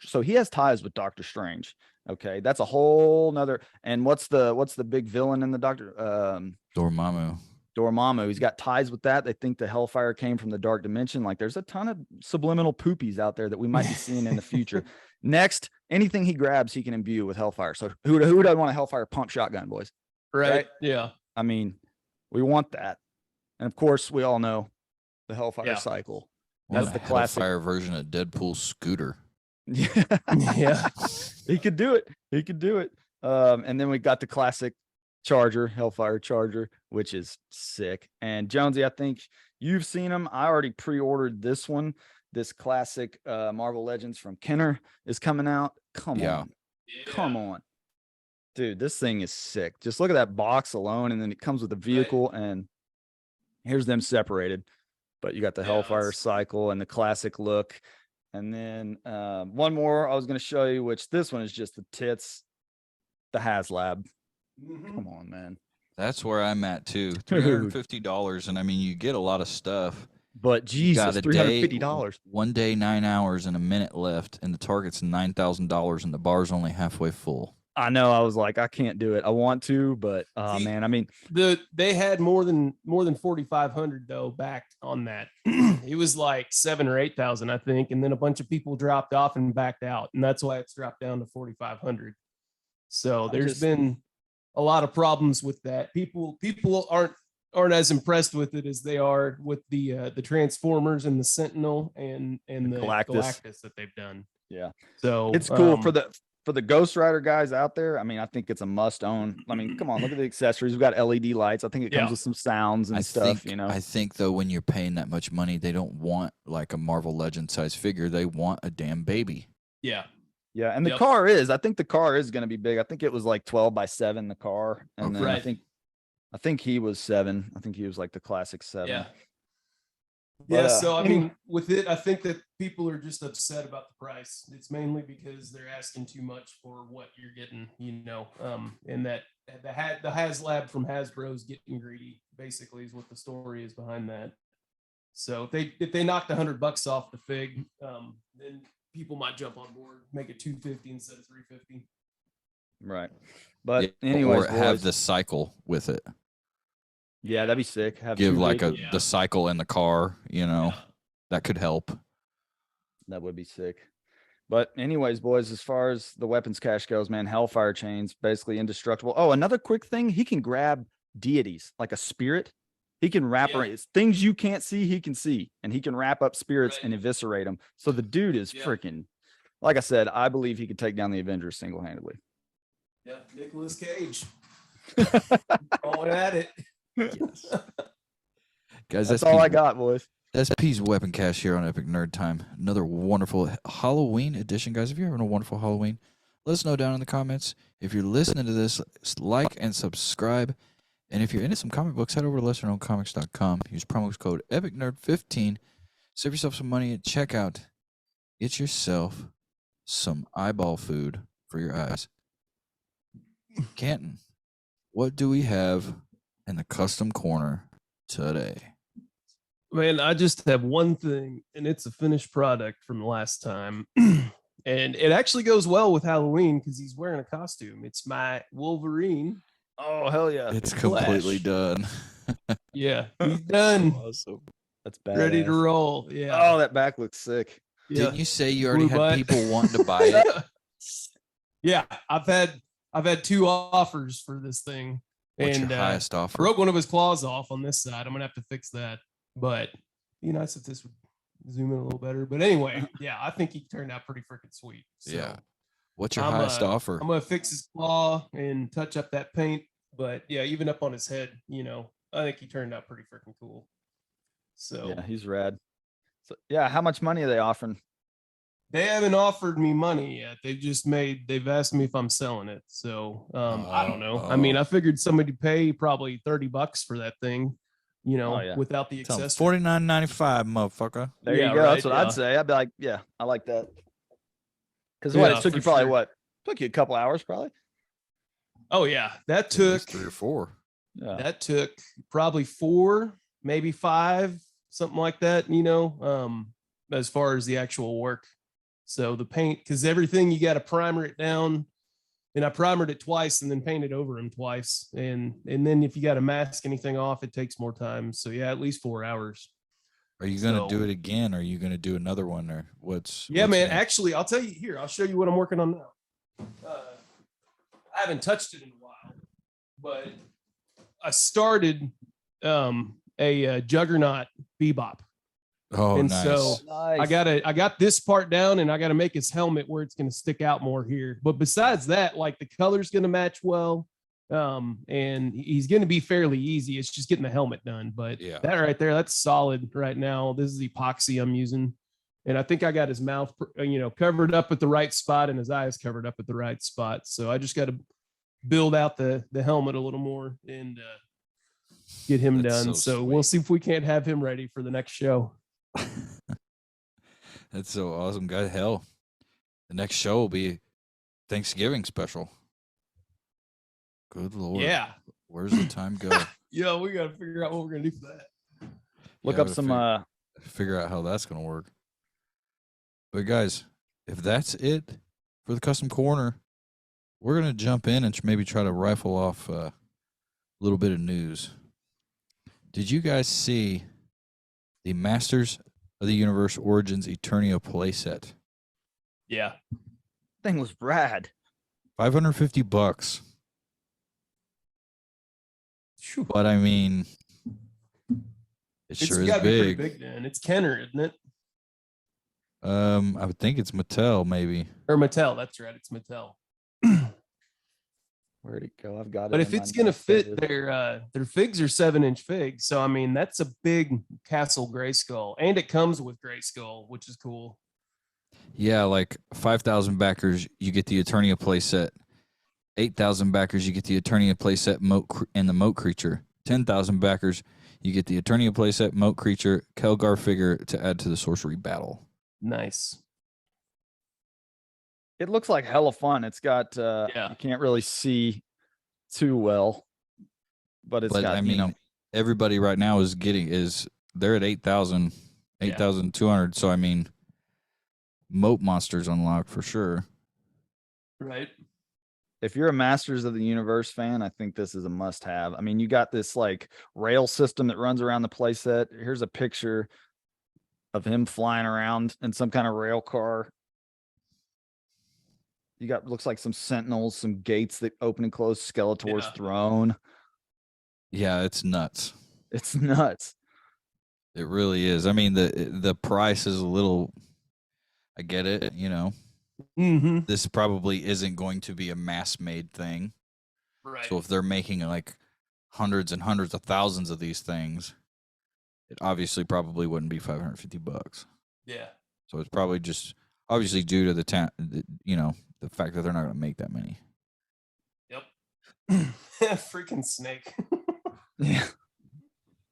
B: So he has ties with Doctor Strange. Okay. That's a whole nother. And what's the big villain in the
A: Dormammu.
B: Dormammu? He's got ties with that. They think the Hellfire came from the Dark Dimension. Like there's a ton of subliminal poopies out there that we might be seeing in the future. Next, anything he grabs, he can imbue with Hellfire. So who doesn't want a Hellfire pump shotgun, boys?
C: Right. Yeah.
B: I mean, we want that. And of course, we all know the Hellfire cycle.
A: Well,
B: That's the
A: a
B: classic.
A: Hellfire version of Deadpool's scooter.
B: Yeah.
C: Yeah.
B: He could do it. And then we got the classic Charger, Hellfire Charger, which is sick. And Jonesy, I think you've seen them. I already pre-ordered this one. This classic Marvel Legends from Kenner is coming out. Come on. Dude, this thing is sick. Just look at that box alone, and then it comes with a vehicle, and here's them separated. But you got the Hellfire cycle and the classic look. And then one more I was going to show you, which this one is just the tits, the HasLab.
C: Mm-hmm.
B: Come on, man.
A: That's where I'm at too. $350, and I mean, you get a lot of stuff.
B: But Jesus,
A: a day,
B: $350.
A: 1 day, 9 hours, and a minute left, and the target's $9,000, and the bar's only halfway full.
B: I know. I was like, I can't do it. I want to, but man, I mean,
C: they had more than 4,500 though backed on that. It was like 7,000 or 8,000, I think, and then a bunch of people dropped off and backed out, and that's why it's dropped down to 4,500. So there's been a lot of problems with that. People aren't as impressed with it as they are with the Transformers and the Sentinel and the Galactus that they've done.
B: Yeah.
C: So
B: it's cool for the Ghost Rider guys out there. I mean, I think it's a must own. I mean, come on, look at the accessories. We've got LED lights. I think it comes with some sounds and stuff, you know.
A: I think though, when you're paying that much money, they don't want like a Marvel Legend size figure. They want a damn baby.
C: Yeah.
B: Yeah. And the car is, I think the car is going to be big. I think it was like 12x7, the car. And then I think he was 7. I think he was like the classic 7.
C: Yeah.
B: But,
C: so I mean, with it, I think that people are just upset about the price. It's mainly because they're asking too much for what you're getting, you know, and that the HasLab from Hasbro is getting greedy, basically, is what the story is behind that. So if they knocked $100 off the fig, then people might jump on board, make it $250 instead of $350.
B: Right. But anyways,
A: or have the cycle with it.
B: Yeah, that'd be sick.
A: Give like the cycle in the car, you know, that could help.
B: That would be sick. But anyways, boys, as far as the weapons cache goes, man, Hellfire chains, basically indestructible. Oh, another quick thing. He can grab deities like a spirit. He can wrap around things you can't see, he can see. And he can wrap up spirits and eviscerate them. So the dude is freaking, like I said, I believe he could take down the Avengers single-handedly.
C: Yeah, Nicolas Cage. Going at it.
A: Yes. Guys,
B: that's all I got, boys.
A: SP's Weapon Cache here on Epic Nerd Time. Another wonderful Halloween edition, guys. If you're having a wonderful Halloween, let us know down in the comments. If you're listening to this, like and subscribe. And if you're into some comic books, head over to lesserknowncomics.com. Use promo code EpicNerd15. Save yourself some money at checkout. Get yourself some eyeball food for your eyes. Canton, what do we have in the custom corner today?
C: Man, I just have one thing, and it's a finished product from the last time. And it actually goes well with Halloween because he's wearing a costume. It's my Wolverine.
B: Oh, hell yeah.
A: It's completely done.
C: Yeah, he's done.
A: Awesome.
B: That's bad.
C: ready to roll. Yeah.
B: Oh, that back looks sick.
C: Yeah.
A: Didn't you say you already
C: Blue
A: had
C: butt.
A: people wanting to buy it?
C: Yeah, I've had 2 offers for this thing.
A: What's
C: and
A: your highest
C: I
A: offer?
C: broke one of his claws off on this side. I'm gonna have to fix that. But be nice if this would zoom in a little better. But anyway, yeah, I think he turned out pretty freaking sweet. So
A: Yeah. What's your
C: I'm,
A: highest offer?
C: I'm gonna fix his claw and touch up that paint. But yeah, even up on his head, I think he turned out pretty freaking cool. So
B: Yeah, he's rad. So yeah, how much money are they offering?
C: they haven't offered me money yet. They've asked me if I'm selling it. So I don't know. I mean,
A: Oh.
C: I figured somebody pay probably $30 for that thing,
B: Oh, yeah.
C: without the
A: Tell 'em
C: accessory.
A: $49.95, motherfucker.
B: There
C: Yeah,
B: you go.
C: right,
B: That's what
C: yeah.
B: I'd say. I'd be like, yeah, I like that. Because
C: Yeah,
B: it took
C: for
B: you probably
C: sure.
B: took you a couple hours probably.
C: Oh yeah, that
A: At
C: took
A: least 3 or 4.
B: Yeah.
C: that took probably 4, maybe 5, something like that. As far as the actual work. So the paint, because everything you got to primer it down, and I primered it twice and then painted over them twice, and then if you got to mask anything off, it takes more time. So yeah, at least 4 hours.
A: Are you going to
C: So-
A: do it again? Or are you going to do another one? Or what's
C: Yeah,
A: what's
C: man.
A: next?
C: Actually, I'll tell you here. I'll show you what I'm working on now. I haven't touched it in a while, but I started a Juggernaut Bebop.
A: Oh,
C: and
A: nice.
C: so
B: Nice.
C: I got this part down, and I got to make his helmet where it's going to stick out more here. But besides that, like the color's going to match well. And he's going to be fairly easy. It's just getting the helmet done. But
A: Yeah.
C: that right there, that's solid right now. This is epoxy I'm using. And I think I got his mouth, covered up at the right spot and his eyes covered up at the right spot. So I just got to build out the helmet a little more and get him
A: That's
C: done.
A: so
C: So we'll
A: sweet.
C: see if we can't have him ready for the next show.
A: That's so awesome, guys. Hell, the next show will be Thanksgiving special. Good Lord.
C: Yeah.
A: Where's the time go?
C: Yeah, we got to figure out what we're going to do for that.
B: Look
A: Yeah,
B: up
A: to
B: some
A: figure out how that's going to work. But guys, if that's it for the custom corner, we're going to jump in and maybe try to rifle off a little bit of news. Did you guys see the Masters of the Universe Origins Eternia playset?
C: Yeah.
B: thing was rad.
A: $550.
C: Phew.
A: But I mean, it sure is
C: gotta be pretty
A: big.
C: big then. It's Kenner, isn't it?
A: I would think it's Mattel, maybe.
C: Or Mattel. That's right. It's Mattel.
B: Where'd it go? I've got it.
C: But
B: in
C: if
B: my
C: it's gonna
B: notes.
C: fit their figs are 7-inch figs, so I mean that's a big Castle Grayskull, and it comes with Grayskull, which is cool.
A: Yeah, like 5,000 backers, you get the Eternia playset. 8,000 backers, you get the Eternia playset and the Moat Creature. 10,000 backers, you get the Eternia playset, Moat Creature, Kelgar figure to add to the Sorcery Battle.
C: Nice.
B: It looks like hella fun. It's got
C: Yeah.
B: you can't really see too well, but it's
A: But
B: got
A: I mean, everybody right now they're at 8,000, 8,200. So I mean, Moat monsters unlocked for sure.
C: Right.
B: if you're a Masters of the Universe fan, I think this is a must have. I mean, you got this like rail system that runs around the playset. Here's a picture of him flying around in some kind of rail car. You got looks like some sentinels, some gates that open and close, Skeletor's
C: Yeah.
B: throne.
A: Yeah, it's nuts.
B: It's nuts.
A: It really is. I mean, the price is a little. I get it. You know,
C: Mm-hmm.
A: this probably isn't going to be a mass-made thing.
C: Right.
A: So if they're making like hundreds and hundreds of thousands of these things, it obviously probably wouldn't be $550.
C: Yeah.
A: So it's probably just obviously due to the the fact that they're not going to make that many.
C: Yep. Freaking snake.
B: Yeah.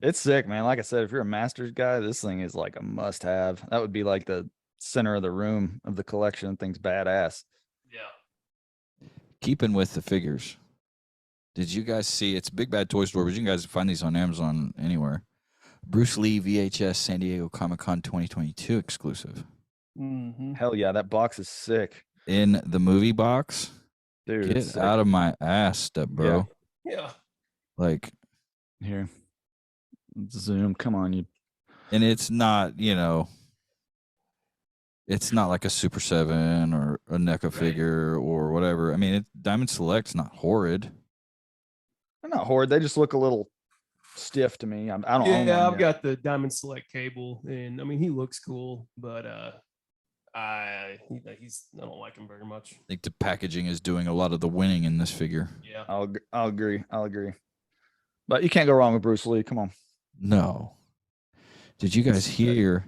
B: It's sick, man. Like I said, if you're a Masters guy, this thing is like a must have. That would be like the center of the room of the collection. Thing's badass.
C: Yeah.
A: Keeping with the figures, did you guys see? It's Big Bad Toy Store, but you can guys find these on Amazon anywhere. Bruce Lee VHS San Diego Comic-Con 2022 exclusive.
C: Mm-hmm.
B: Hell yeah, that box is sick.
A: In the movie box.
B: Dude,
A: Get
B: it's sick.
A: out of my ass, step bro.
C: Yeah.
A: Like,
B: Here. Zoom. Come on, you.
A: And it's not, it's not like a Super 7 or a NECA figure or whatever. I mean, Diamond Select's not horrid.
B: They're not horrid. They just look a little stiff to me. I don't own
C: Yeah,
B: one
C: I've
B: yet.
C: got the Diamond Select cable, and I mean he looks cool, but I don't like him very much.
A: I think the packaging is doing a lot of the winning in this figure.
C: Yeah.
B: I'll agree. But you can't go wrong with Bruce Lee. Come on.
A: No. Did you guys hear?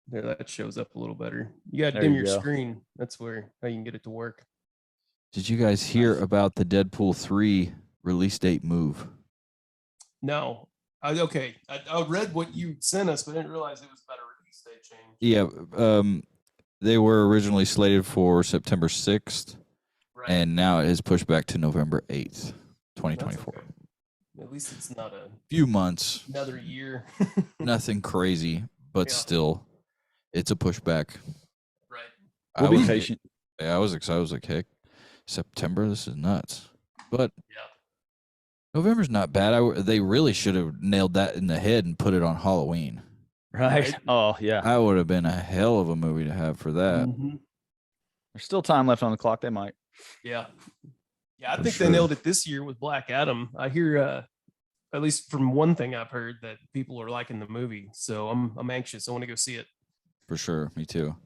C: There, that shows up a little better. You got to
B: There
C: dim
B: you
C: your
B: go.
C: screen. That's where how you can get it to work.
A: Did you guys hear
B: Nice.
A: about the Deadpool 3 release date move?
C: No, I read what you sent us, but I didn't realize it was about a release date change.
A: Yeah, they were originally slated for September 6th,
C: Right.
A: and now it is pushed back to November 8th,
C: That's
A: 2024.
C: okay. At least it's not
A: Few months,
C: another year.
A: nothing crazy, but
C: Yeah.
A: still, it's a pushback.
C: Right.
B: We'll
A: I
B: be
A: was,
B: patient.
A: I was excited. I was like, heck, September, this is nuts. But
C: Yeah.
A: November's not bad. They really should have nailed that in the head and put it on Halloween.
B: Right.
C: Right.
B: Oh, yeah.
A: That would have been a hell of a movie to have for that.
C: Mhm.
B: There's still time left on the clock. They might.
C: Yeah. Yeah, I
A: For
C: think
A: sure.
C: they nailed it this year with Black Adam. I hear at least from one thing I've heard that people are liking the movie. So I'm anxious. I want to go see it.
A: For sure. Me too.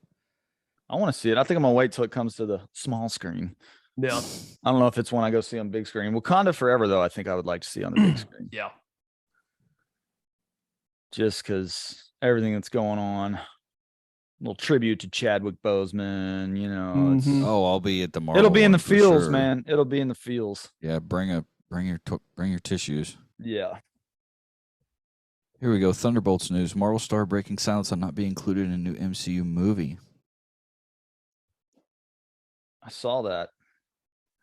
B: I want to see it. I think I'm going to wait till it comes to the small screen.
C: Yeah.
B: I don't know if it's one I go see on big screen. Wakanda Forever, though, I think I would like to see on the big screen.
C: Yeah.
B: Just because everything that's going on. Little tribute to Chadwick Boseman, it's,
C: Mhm.
A: Oh, I'll be at the Marvel.
B: it'll be in the
A: one for
B: feels,
A: sure.
B: man. It'll be in the feels.
A: Yeah, bring your tissues.
B: Yeah.
A: Here we go. Thunderbolts news. Marvel star breaking silence on not being included in a new MCU movie.
B: I saw that.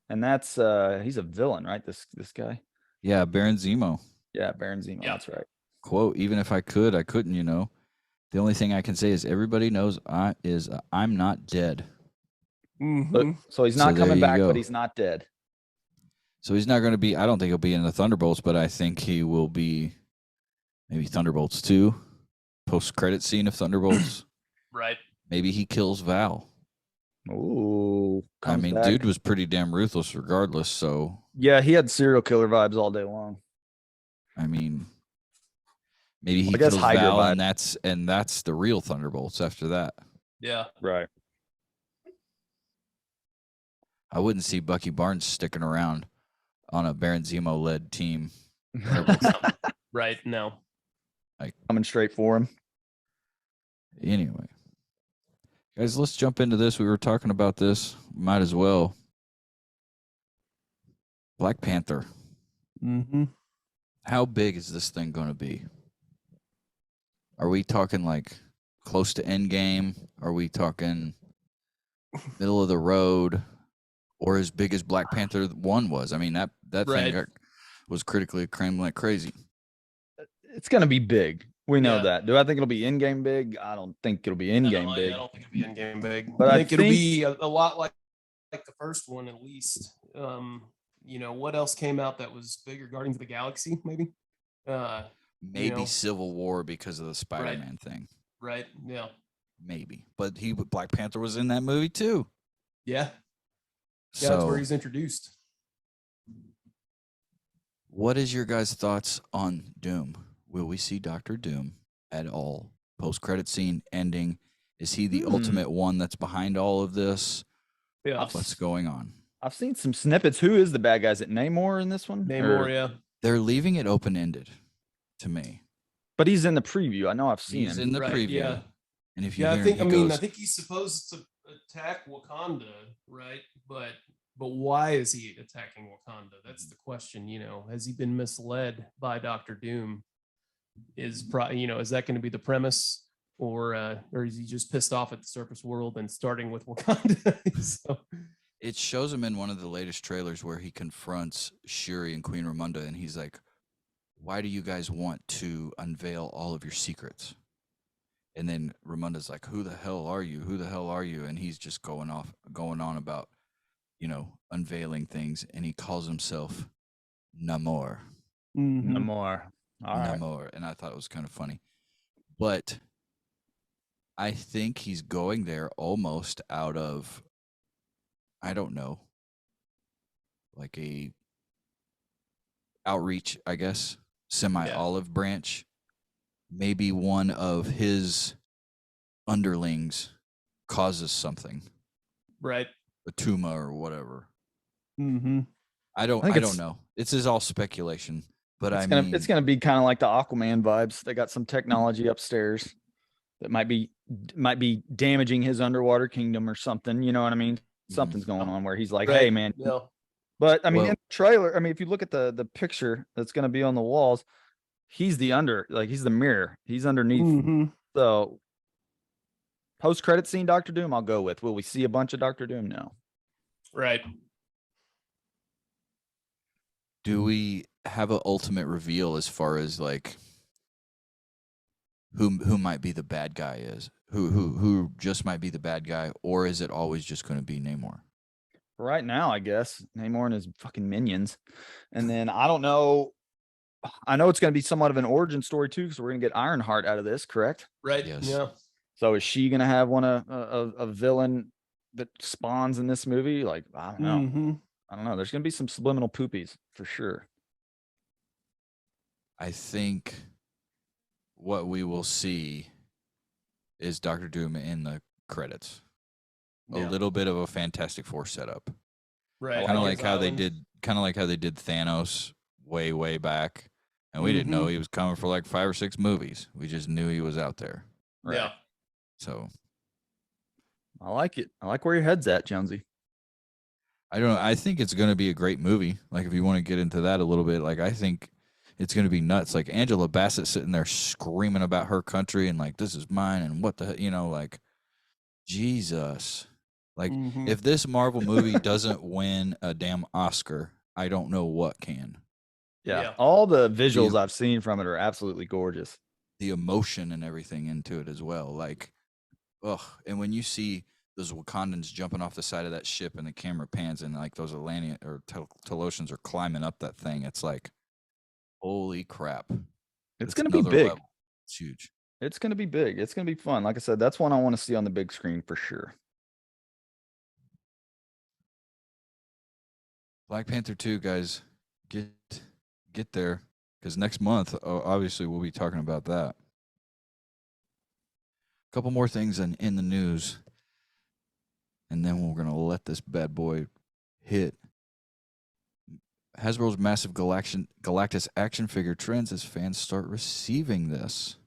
B: And that's he's a villain, right? This guy.
A: Yeah, Baron Zemo.
B: Yeah, Baron Zemo.
C: Yeah.
B: That's right.
A: Quote, even if I could, I couldn't, The only thing I can say is everybody knows I'm not dead.
C: Mhm.
B: So he's
A: So
B: not
A: there
B: coming
A: you
B: back,
A: go.
B: but he's not dead.
A: So he's not going to be, I don't think he'll be in the Thunderbolts, but I think he will be maybe Thunderbolts 2, post-credit scene of Thunderbolts.
C: Right.
A: Maybe he kills Val.
B: Ooh.
A: I
B: comes
A: mean,
B: back.
A: dude was pretty damn ruthless regardless, so,
B: Yeah, he had serial killer vibes all day long.
A: I mean, maybe he
B: I guess
A: kills
B: Hydra
A: Val
B: vibes.
A: and that's the real Thunderbolts after that.
C: Yeah.
B: Right.
A: I wouldn't see Bucky Barnes sticking around on a Baron Zemo led team.
C: Right. No.
B: Coming straight for him.
A: Anyway, guys, let's jump into this. We were talking about this. Might as well. Black Panther.
C: Mm-hmm.
A: How big is this thing going to be? Are we talking like close to Endgame? Are we talking middle of the road? Or as big as Black Panther 1 was? I mean, that
C: Right.
A: thing was critically acclaimed like crazy.
B: It's gonna be big. We know
C: Yeah.
B: that. Do I think it'll be in game big? I don't think it'll be in game
C: No,
B: big.
C: I don't think it'll be in game big.
B: But
C: I
B: I
C: think it'll
B: think-
C: be a lot like the first one at least. What else came out that was bigger? Guardians of the Galaxy, maybe.
A: Maybe
C: know.
A: Civil War because of the Spider-Man thing.
C: Right. Yeah.
A: Maybe. But Black Panther was in that movie too.
C: Yeah. Yeah. That's
A: So
C: where he's introduced.
A: what is your guys' thoughts on Doom? Will we see Doctor Doom at all? Post-credit scene ending. Is he the ultimate one that's behind all of this?
C: Yeah.
A: What's going on?
B: I've seen some snippets. Who is the bad guy? Is it Namor in this one?
C: Namor.
B: Or-
C: Yeah.
A: They're leaving it open-ended to me.
B: But he's in the preview. I know I've seen
A: He's
B: him.
A: in the
C: Right,
A: preview.
C: yeah.
A: And if you
C: Yeah.
A: hear
C: I think.
A: him,
C: I
A: he
C: mean,
A: goes,
C: I think he's supposed to attack Wakanda, right? But why is he attacking Wakanda? That's the question. Has he been misled by Doctor Doom? Is that going to be the premise, or is he just pissed off at the surface world and starting with Wakanda? So,
A: it shows him in one of the latest trailers where he confronts Shuri and Queen Ramonda, and he's like, why do you guys want to unveil all of your secrets? And then Ramonda's like, who the hell are you? Who the hell are you? And he's just going on about, unveiling things. And he calls himself Namor.
C: mhm.
B: Namor. All right.
A: Namor. And I thought it was kind of funny. But I think he's going there almost out of, I don't know, like a outreach, I guess, semi-olive branch. Maybe one of his underlings causes something,
C: Right.
A: a tuma or whatever.
C: Mm-hmm.
A: I don't
B: it's-
A: know. This is all speculation, but
B: It's
A: I
B: gonna
A: mean,
B: it's gonna be kind of like the Aquaman vibes. They got some technology upstairs that might be damaging his underwater kingdom or something. You know what I mean? Something's going on where he's like, "Hey,
C: Right.
B: man."
C: Yeah.
B: But I mean,
A: Well-
B: in the trailer, I mean, if you look at the picture that's gonna be on the walls, he's the he's the mirror. He's underneath.
C: Mm-hmm.
B: So post credit scene, Doctor Doom, I'll go with. Will we see a bunch of Doctor Doom? No.
C: Right.
A: do we have an ultimate reveal as far as like who might be the bad guy is? Who just might be the bad guy, or is it always just going to be Namor?
B: Right now, I guess Namor and his fucking minions, and then I don't know. I know it's going to be somewhat of an origin story too, because we're going to get Ironheart out of this, correct?
C: Right.
A: Yes.
C: Yeah.
B: So is she going to have a villain that spawns in this movie? Like, I don't know.
C: Mm-hmm.
B: I don't know. There's going to be some subliminal poopies for sure.
A: I think what we will see is Doctor Doom in the credits. A
B: Yeah.
A: little bit of a Fantastic Four setup.
C: Right.
A: Kind of
C: his
A: like how they
C: island.
A: did Thanos way back. And we didn't know he was coming for like 5 or 6 movies. We just knew he was out there.
C: Yeah.
A: So
B: I like it. I like where your head's at, Jonesy.
A: I don't know. I think it's going to be a great movie. Like, if you want to get into that a little bit, like, I think it's going to be nuts. Like, Angela Bassett sitting there screaming about her country and, like, this is mine and what the, like, Jesus. Like,
C: Mhm.
A: if this Marvel movie doesn't win a damn Oscar, I don't know what can.
B: Yeah.
C: Yeah.
B: All the visuals I've seen from it are absolutely gorgeous.
A: The emotion and everything into it as well. Like, ugh. And when you see those Wakandans jumping off the side of that ship and the camera pans and like those Atlantean or Telosians are climbing up that thing, it's like, holy crap.
B: It's going to be
A: another
B: big.
A: level. It's huge.
B: It's going to be big. It's going to be fun. Like I said, that's one I want to see on the big screen for sure.
A: Black Panther 2, guys, get there, because next month, obviously, we'll be talking about that. A couple more things in the news, and then we're going to let this bad boy hit. Hasbro's massive Galactus action figure trends as fans start receiving this.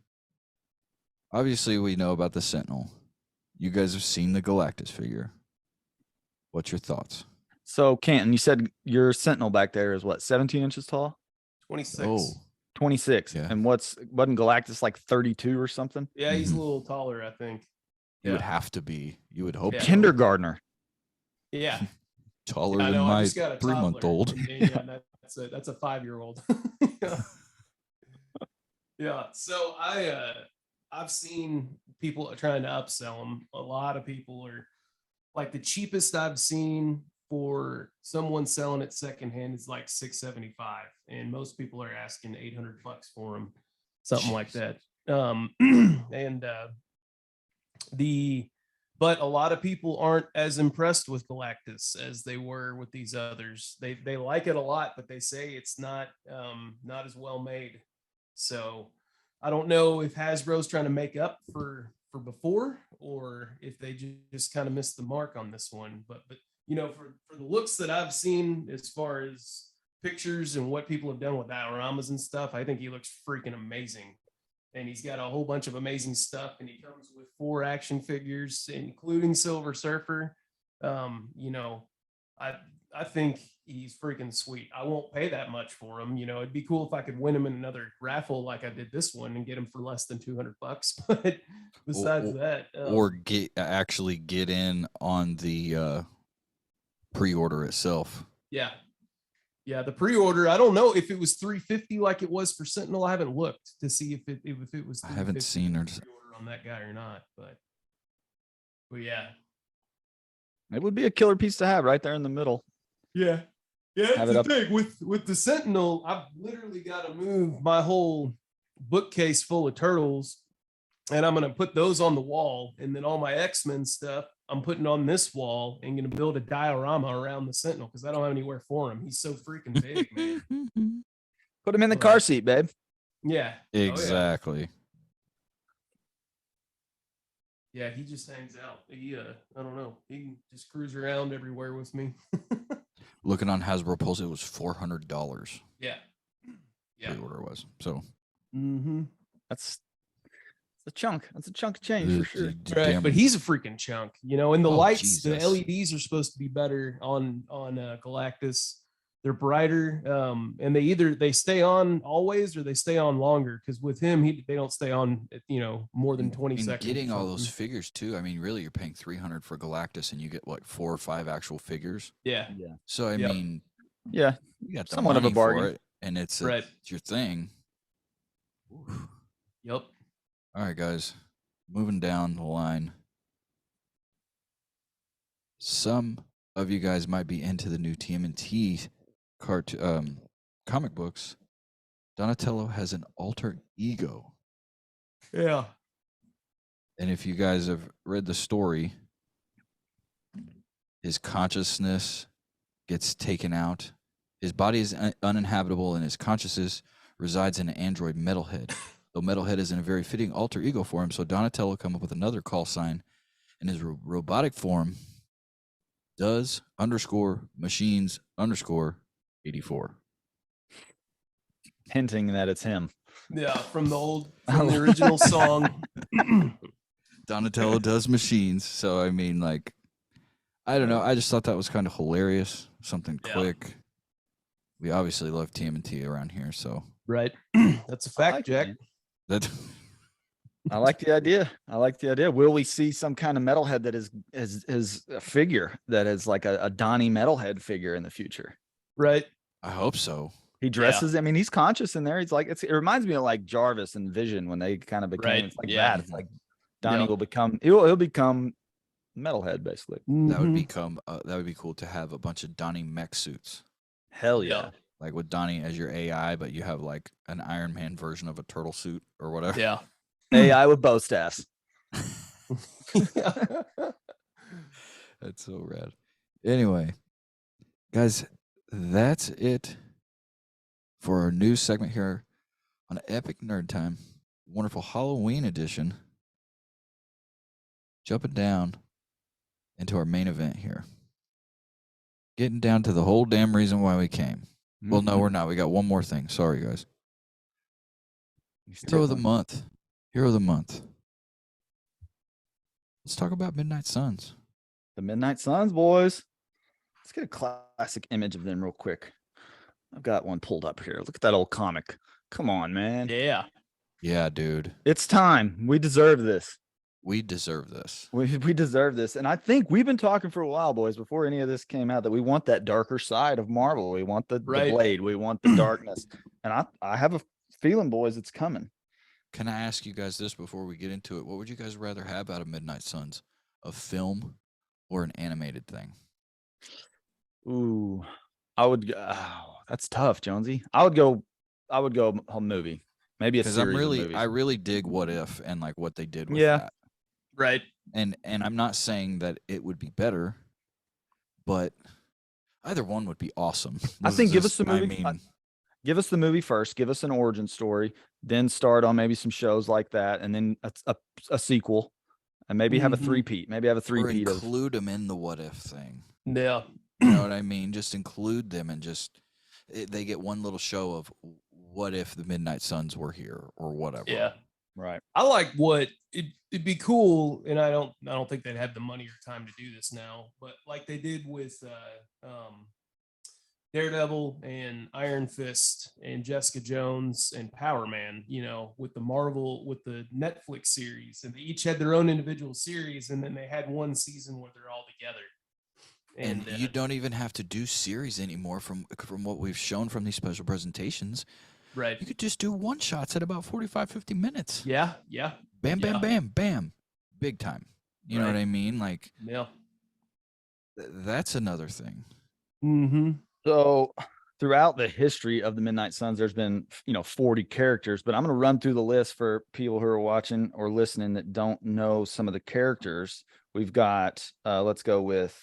A: Obviously, we know about the Sentinel. You guys have seen the Galactus figure. What's your thoughts?
B: So, Canton, you said your Sentinel back there is what, 17 inches tall?
C: 26.
A: Oh,
B: 26.
A: Yeah.
B: And wasn't Galactus like 32 or something?
C: Yeah, he's
A: Mhm.
C: a little taller, I think.
A: you would
C: Yeah.
A: have to be. You would hope
C: Yeah.
A: so.
B: Kindergartner.
C: Yeah.
A: Taller
C: I
A: than
C: know, I
A: my
C: just got a
A: 3-month-old.
C: toddler, and yeah, that's a 5-year-old. Yeah. Yeah. So I've seen people trying to upsell them. A lot of people are like, the cheapest I've seen for someone selling it secondhand is like $675, and most people are asking $800 for them, something like
A: Jeez.
C: that. And but a lot of people aren't as impressed with Galactus as they were with these others. They like it a lot, but they say it's not as well made. So I don't know if Hasbro's trying to make up for before, or if they just kind of missed the mark on this one. But you know, for the looks that I've seen, as far as pictures and what people have done with dioramas and stuff, I think he looks freaking amazing. And he's got a whole bunch of amazing stuff, and he comes with 4 action figures, including Silver Surfer. You know, I think he's freaking sweet. I won't pay that much for him. You know, it'd be cool if I could win him in another raffle like I did this one and get him for less than $200. But besides that,
A: Or actually get in on the pre-order itself.
C: yeah. Yeah, the pre-order, I don't know if it was $350 like it was for Sentinel. I haven't looked to see if it was.
A: I haven't
C: $350
A: seen her.
C: pre-order on that guy or not, but yeah.
B: It would be a killer piece to have right there in the middle.
C: Yeah. Yeah,
B: Have
C: that's
B: it
C: the
B: up.
C: thing. With the Sentinel, I've literally got to move my whole bookcase full of turtles and I'm gonna put those on the wall, and then all my X-Men stuff I'm putting on this wall and gonna build a diorama around the Sentinel because I don't have anywhere for him. He's so freaking big, man.
B: Put him in the
C: Well,
B: car seat, babe.
C: Yeah. Oh, yeah.
A: Exactly.
C: Yeah, he just hangs out. He I don't know. He can just cruise around everywhere with me.
A: Looking on Hasbro Pulse, it was $400.
C: Yeah. Yeah.
A: The order was so.
C: Mm-hmm.
B: That's a chunk. That's a chunk of change for sure.
C: Right,
A: Damn.
C: but he's a freaking chunk, you know. And the
A: Oh,
C: lights,
A: Jesus.
C: the LEDs are supposed to be better on Galactus. They're brighter, and they stay on always or they stay on longer. Because with him, they don't stay on, you know, more than 20
A: And
C: seconds.
A: getting
C: or
A: all those
C: something.
A: figures too. I mean, really, you're paying $300 for Galactus, and you get like 4 or 5 actual figures.
C: Yeah,
B: Yeah.
A: So I
C: Yep.
A: mean,
B: Yeah.
A: you got the
B: Somewhat of a
A: money for
B: bargain.
A: it, and it's
C: right.
A: it's your thing. Oof.
C: Yep.
A: All right, guys, moving down the line. Some of you guys might be into the new TMNT comic books. Donatello has an alter ego,
C: Yeah.
A: and if you guys have read the story, his consciousness gets taken out. His body is uninhabitable, and his consciousness resides in an android Metalhead. Though Metalhead isn't a very fitting alter ego for him, so Donatello come up with another call sign, and his robotic form does _machines_84.
B: Hinting that it's him.
C: Yeah, from the original song.
A: Donatello does machines. So I mean, like, I don't know. I just thought that was kind of hilarious. Something
C: Yeah.
A: quick. We obviously love TMNT around here, so
C: Right. That's a
B: I
C: fact,
B: like it,
C: Jack.
B: man.
A: that
B: I like the idea. Will we see some kind of metalhead that is a figure that is like a Donnie metalhead figure in the future?
C: Right.
A: I hope so.
B: He dresses. I mean, he's conscious in there. He's like, it reminds me of like Jarvis and Vision when they kind of became.
C: Right,
B: It's like
C: yeah.
B: that. It's like Donnie
C: Yeah.
B: will become. He'll become metalhead basically.
A: That would
C: Mhm.
A: that would be cool to have a bunch of Donnie mech suits,
B: Hell
C: Yeah.
B: yeah.
A: like with Donnie as your AI, but you have like an Iron Man version of a turtle suit or whatever.
C: Yeah.
B: AI with bow staffs.
A: That's so rad. Anyway, guys, that's it for our news segment here on Epic Nerd Time. Wonderful Halloween edition. Jumping down into our main event here. Getting down to the whole damn reason why we came. Well, no, we're not. We got one more thing. Sorry, guys. Hero of the month. Hero of the month. Let's talk about Midnight Suns.
B: The Midnight Suns, boys. Let's get a classic image of them real quick. I've got one pulled up here. Look at that old comic. Come on, man.
C: Yeah.
A: Yeah, dude.
B: It's time. We deserve this.
A: We deserve this.
B: We deserve this. And I think we've been talking for a while, boys, before any of this came out, that we want that darker side of Marvel. We want the
C: Right.
B: blade. We want the darkness. And I have a feeling, boys, it's coming.
A: Can I ask you guys this before we get into it? What would you guys rather have out of Midnight Suns? A film or an animated thing?
B: Ooh, I would. Oh, that's tough, Jonesy. I would go a movie, maybe a
A: Because
B: series of
A: I
B: movies.
A: really dig What If and like what they did with
B: Yeah.
A: that.
C: Right.
A: And I'm not saying that it would be better, but either one would be awesome.
B: I
A: This
B: think
A: is
B: give us
A: just-
B: the movie. Give us the movie first. Give us an origin story, then start on maybe some shows like that, and then a sequel, and maybe have a
C: Mhm.
B: three-peat. Maybe have a
A: or
B: three-peat of.
A: include them in the What If thing.
C: Yeah.
A: You know what I mean? Just include them and just they get one little show of what if the Midnight Suns were here or whatever.
C: Yeah.
B: Right.
C: I like it'd be cool, and I don't think they'd have the money or time to do this now, but like they did with Daredevil and Iron Fist and Jessica Jones and Power Man, you know, with the Netflix series, and they each had their own individual series, and then they had one season where they're all together.
A: And you don't even have to do series anymore from what we've shown from these special presentations.
C: right.
A: You could just do one shots at about 45, 50 minutes.
C: Yeah. Yeah.
A: Bam, bam,
C: Yeah.
A: bam, bam. Big time. You know what
C: Right.
A: I mean? Like,
C: Yeah.
A: that's another thing.
C: Mm-hmm.
B: So throughout the history of the Midnight Suns, there's been, 40 characters, but I'm going to run through the list for people who are watching or listening that don't know some of the characters. We've got, let's go with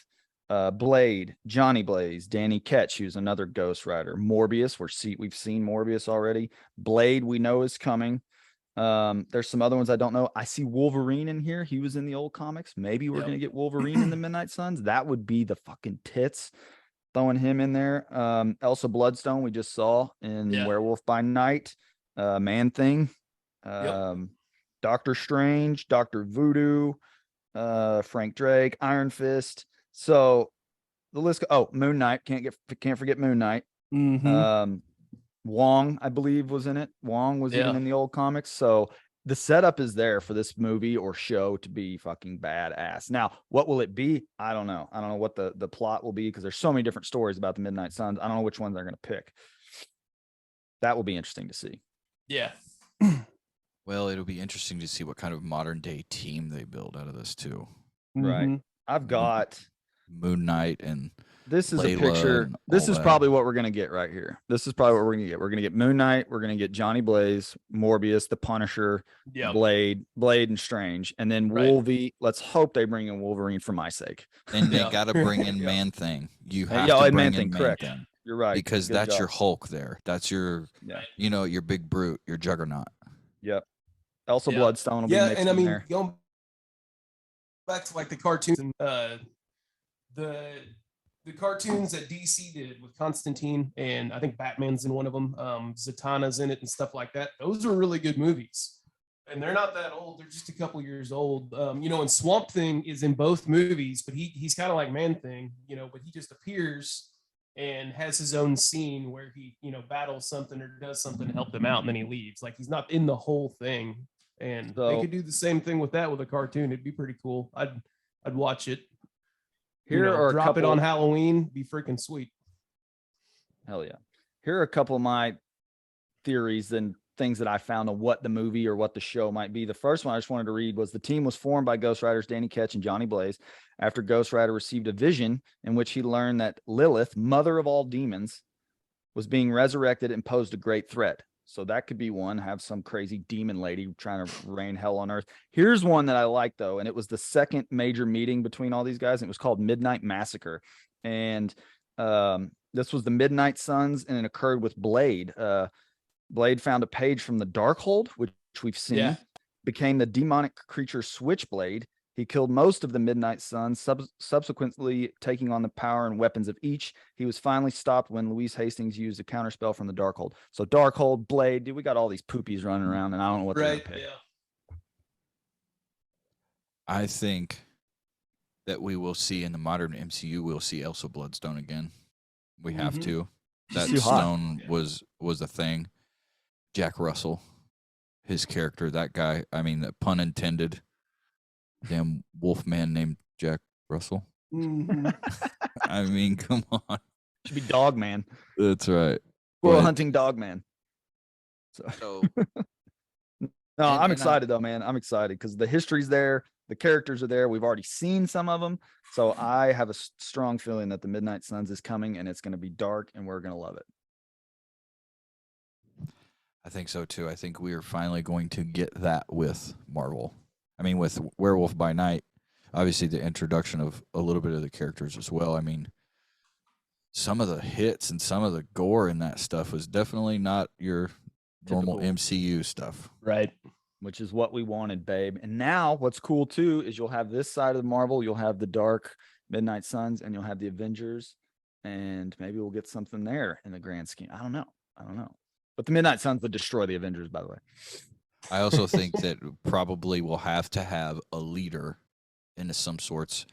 B: Blade, Johnny Blaze, Danny Ketch, who's another Ghost Rider, Morbius. We've seen Morbius already. Blade, we know is coming. There's some other ones I don't know. I see Wolverine in here. He was in the old comics. Maybe we're going to get Wolverine in the Midnight Suns. That would be the fucking tits. Throwing him in there. Elsa Bloodstone, we just saw in Werewolf by Night. Man-Thing. Doctor Strange, Doctor Voodoo, Frank Drake, Iron Fist. So the list. Moon Knight. Can't forget Moon Knight. Wong, I believe, was in it. Wong was even in the old comics. So the setup is there for this movie or show to be fucking badass. Now, what will it be? I don't know. I don't know what the plot will be because there's so many different stories about the Midnight Suns. I don't know which ones they're going to pick. That will be interesting to see.
C: Yeah.
A: Well, it'll be interesting to see what kind of modern day team they build out of this too.
B: Right. I've got
A: Moon Knight and
B: this is
A: Layla
B: a picture. This is
A: that.
B: probably what we're going to get right here. This is probably what we're going to get. We're going to get Moon Knight. We're going to get Johnny Blaze, Morbius, the Punisher, Blade, and Strange. And then Wolvie. Let's hope they bring in Wolverine for my sake.
A: And they got to bring in Man-Thing. You have to bring
B: Man-Thing,
A: in
B: correct.
A: Man-Thing.
B: You're right.
A: Because that's your Hulk there. That's your, your big brute, your juggernaut.
B: Yep. Elsa Bloodstone will be mixed
C: and I
B: in
C: mean,
B: there.
C: going back to like the cartoons and the cartoons that DC did with Constantine, and I think Batman's in one of them. Zatanna's in it and stuff like that. Those are really good movies, and they're not that old. They're just a couple years old. And Swamp Thing is in both movies, but he's kind of like Man-Thing, but he just appears and has his own scene where he, battles something or does something to help them out, and then he leaves. Like he's not in the whole thing. And they could do the same thing with that with a cartoon. It'd be pretty cool. I'd watch it.
B: Here are
C: drop it on Halloween. Be freaking sweet.
B: Hell yeah. Here are a couple of my theories and things that I found on what the movie or what the show might be. The first one I just wanted to read was the team was formed by Ghost Riders Danny Ketch and Johnny Blaze after Ghost Rider received a vision in which he learned that Lilith, mother of all demons, was being resurrected and posed a great threat. So that could be one, have some crazy demon lady trying to rain hell on earth. Here's one that I like, though, and it was the second major meeting between all these guys, and it was called Midnight Massacre. And this was the Midnight Suns, and it occurred with Blade. Blade found a page from the Darkhold, which we've seen, became the demonic creature Switchblade. He killed most of the Midnight Suns, subsequently taking on the power and weapons of each. He was finally stopped when Louise Hastings used a counterspell from the Darkhold. So Darkhold, Blade, dude, we got all these poopies running around, and I don't know what they're going to pick.
A: I think that we will see in the modern MCU, we'll see Elsa Bloodstone again. We have to. That stone was a thing. Jack Russell, his character, that guy, I mean, pun intended. Damn wolf man named Jack Russell. I mean, come on.
B: Should be Dog Man.
A: That's right.
B: Squirrel hunting Dog Man. So I'm excited though, man. I'm excited because the history's there. The characters are there. We've already seen some of them. So I have a strong feeling that the Midnight Suns is coming and it's going to be dark and we're going to love it.
A: I think so too. I think we are finally going to get that with Marvel. I mean, with Werewolf by Night, obviously the introduction of a little bit of the characters as well. I mean, some of the hits and some of the gore in that stuff was definitely not your normal MCU stuff.
C: Right.
B: Which is what we wanted, babe. And now what's cool too is you'll have this side of Marvel, you'll have the dark Midnight Suns, and you'll have the Avengers, and maybe we'll get something there in the grand scheme. I don't know. But the Midnight Suns would destroy the Avengers, by the way.
A: I also think that probably we'll have to have a leader into some sorts.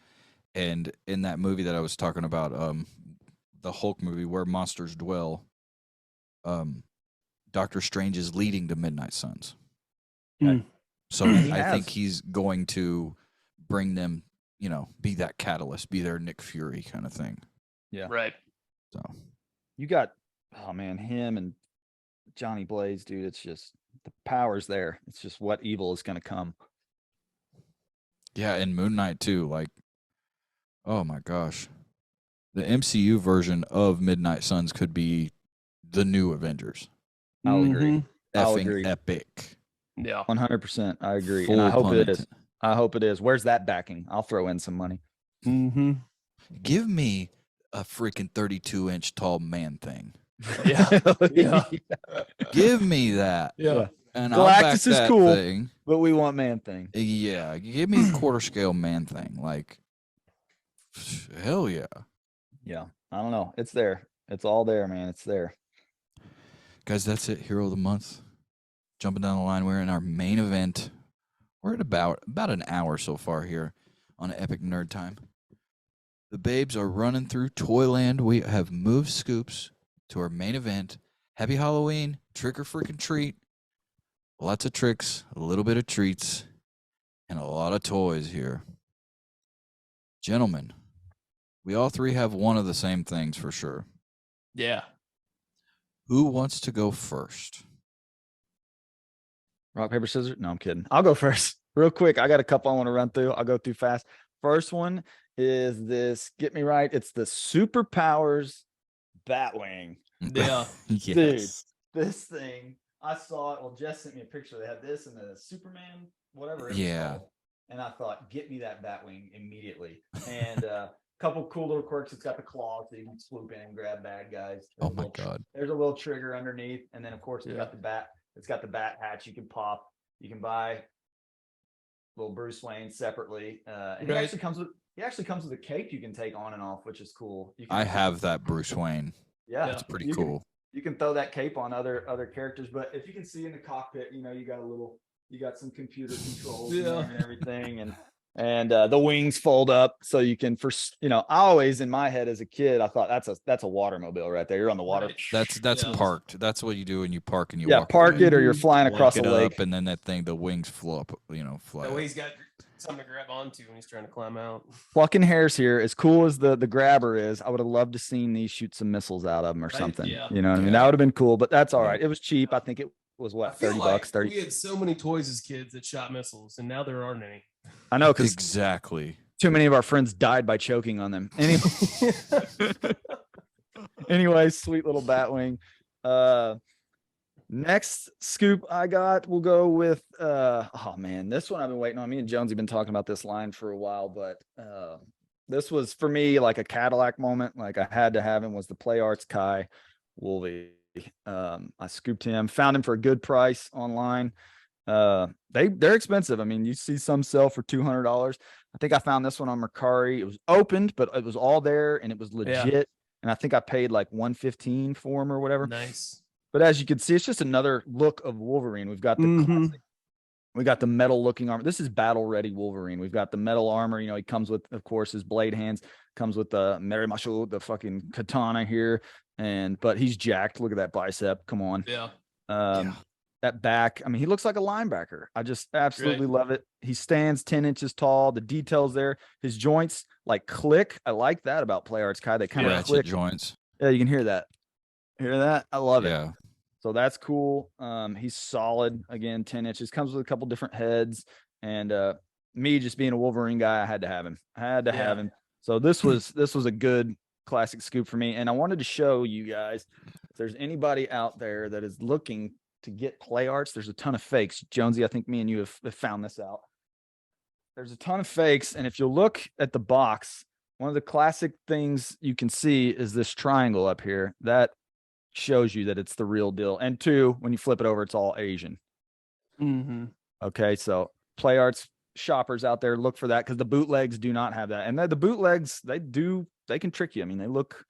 A: And in that movie that I was talking about, the Hulk movie, Where Monsters Dwell, Doctor Strange is leading the Midnight Suns. So I think he's going to bring them, be that catalyst, be their Nick Fury kind of thing.
B: Yeah.
C: Right.
A: So
B: you got, him and Johnny Blaze, dude. It's just the power's there. It's just what evil is going to come.
A: Yeah. And Moon Knight too. Like, oh my gosh. The MCU version of Midnight Suns could be the new Avengers.
B: I'll agree.
C: Mhm.
B: I'll
A: Effing
B: agree.
A: epic.
C: Yeah.
B: 100%. I agree.
A: Full
B: And I hope
A: pun
B: it is.
A: intent-
B: I hope it is. Where's that backing? I'll throw in some money.
C: Mm-hmm.
A: Give me a freaking 32-inch tall man thing.
C: Yeah. Yeah.
A: Give me that.
C: Yeah.
A: And I'll back
B: Galactus is
A: that
B: cool.
A: thing.
B: But we want man thing.
A: Yeah, give me a quarter scale man thing. Like, hell yeah.
B: Yeah. I don't know. It's there. It's all there, man. It's there.
A: Guys, that's it. Hero of the month. Jumping down the line, we're in our main event. We're at about an hour so far here on Epic Nerd Time. The babes are running through Toyland. We have moved Scoops to our main event. Happy Halloween. Trick or freaking treat. Lots of tricks, a little bit of treats, and a lot of toys here. Gentlemen, we all three have one of the same things for sure.
C: Yeah.
A: Who wants to go first?
B: Rock, paper, scissors? No, I'm kidding. I'll go first. Real quick. I got a couple I want to run through. I'll go through fast. First one is this. Get me right. It's the Superpowers Batwing.
C: Yeah.
A: Yes.
B: This thing, I saw it. Well, Jess sent me a picture. They had this and the Superman, whatever. It was
A: Yeah.
B: called. And I thought, get me that Batwing immediately. And a couple cool little quirks. It's got the claws so you can swoop in and grab bad guys.
A: Oh my God.
B: There's a little trigger underneath, and then of course it's
C: Yeah.
B: got the bat. It's got the bat hatch you can pop. You can buy little Bruce Wayne separately. And
C: Right.
B: he actually comes with a cape you can take on and off, which is cool. You can
A: I have that Bruce Wayne.
B: Yeah,
A: That's pretty
B: you can-
A: cool.
B: you can throw that cape on other characters, but if you can see in the cockpit, you got some computer controls in there
C: Yeah.
B: and everything, and the wings fold up so you can I always in my head as a kid I thought that's a watermobile right there. You're on the water.
C: Right.
A: That's
C: Yeah.
A: parked. That's what you do when you park and you
B: Yeah,
A: walk
B: park
A: away.
B: it or you're
C: Mhm.
B: flying
A: Walk
B: across a
A: it
B: lake.
A: up, and then that thing, the wings fly
C: That
A: up.
C: way he's got something to grab onto when he's trying to climb out.
B: Plucking hairs here. As cool as the grabber is, I would have loved to seen these shoot some missiles out of them or
C: Right,
B: something.
C: yeah.
B: You know what I mean?
A: Yeah.
B: That would have been cool, but that's all
A: Yeah.
B: right. It was cheap. I think it was
C: I
B: what,
C: feel
B: 30
C: like
B: bucks, 30.
C: We had so many toys as kids that shot missiles, and now there aren't any.
B: I know because
A: Exactly.
B: too many of our friends died by choking on them. Anyway, sweet little Batwing. Next scoop I got, we'll go with oh man, this one I've been waiting on. Me and Jonesy have been talking about this line for a while, but this was for me like a Cadillac moment. Like I had to have him, was the Play Arts Kai Wolvie. I scooped him, found him for a good price online. They're expensive. I mean, you see some sell for $200. I think I found this one on Mercari. It was opened, but it was all there and it was legit. And I think I paid like $115 for him or whatever.
C: Nice.
B: But as you can see, it's just another look of Wolverine. We've got the
C: Mhm.
B: classic, we got the metal looking armor. This is battle ready Wolverine. We've got the metal armor. He comes with, of course, his blade hands, comes with the Mary Marshall, the fucking katana here. But he's jacked. Look at that bicep. Come on.
C: Yeah.
A: Yeah.
B: That back. I mean, he looks like a linebacker. I just absolutely love it. He stands 10 inches tall. The details there. His joints like click. I like that about Play Arts Kai. They kind of
A: Ratchet
B: click.
A: joints.
B: Yeah, you can hear that. Hear that? I love it.
A: Yeah.
B: So that's cool. He's solid. Again, 10 inches. Comes with a couple different heads. And me just being a Wolverine guy, I had to have him. I had to have him. So this was a good classic scoop for me. And I wanted to show you guys if there's anybody out there that is looking to get Play Arts. There's a ton of fakes. Jonesy, I think me and you have found this out. There's a ton of fakes. And if you look at the box, one of the classic things you can see is this triangle up here. That shows you that it's the real deal. And two, when you flip it over, it's all Asian.
C: Mm-hmm.
B: Okay, so Play Arts shoppers out there, look for that because the bootlegs do not have that. And the bootlegs, they can trick you. I mean, they look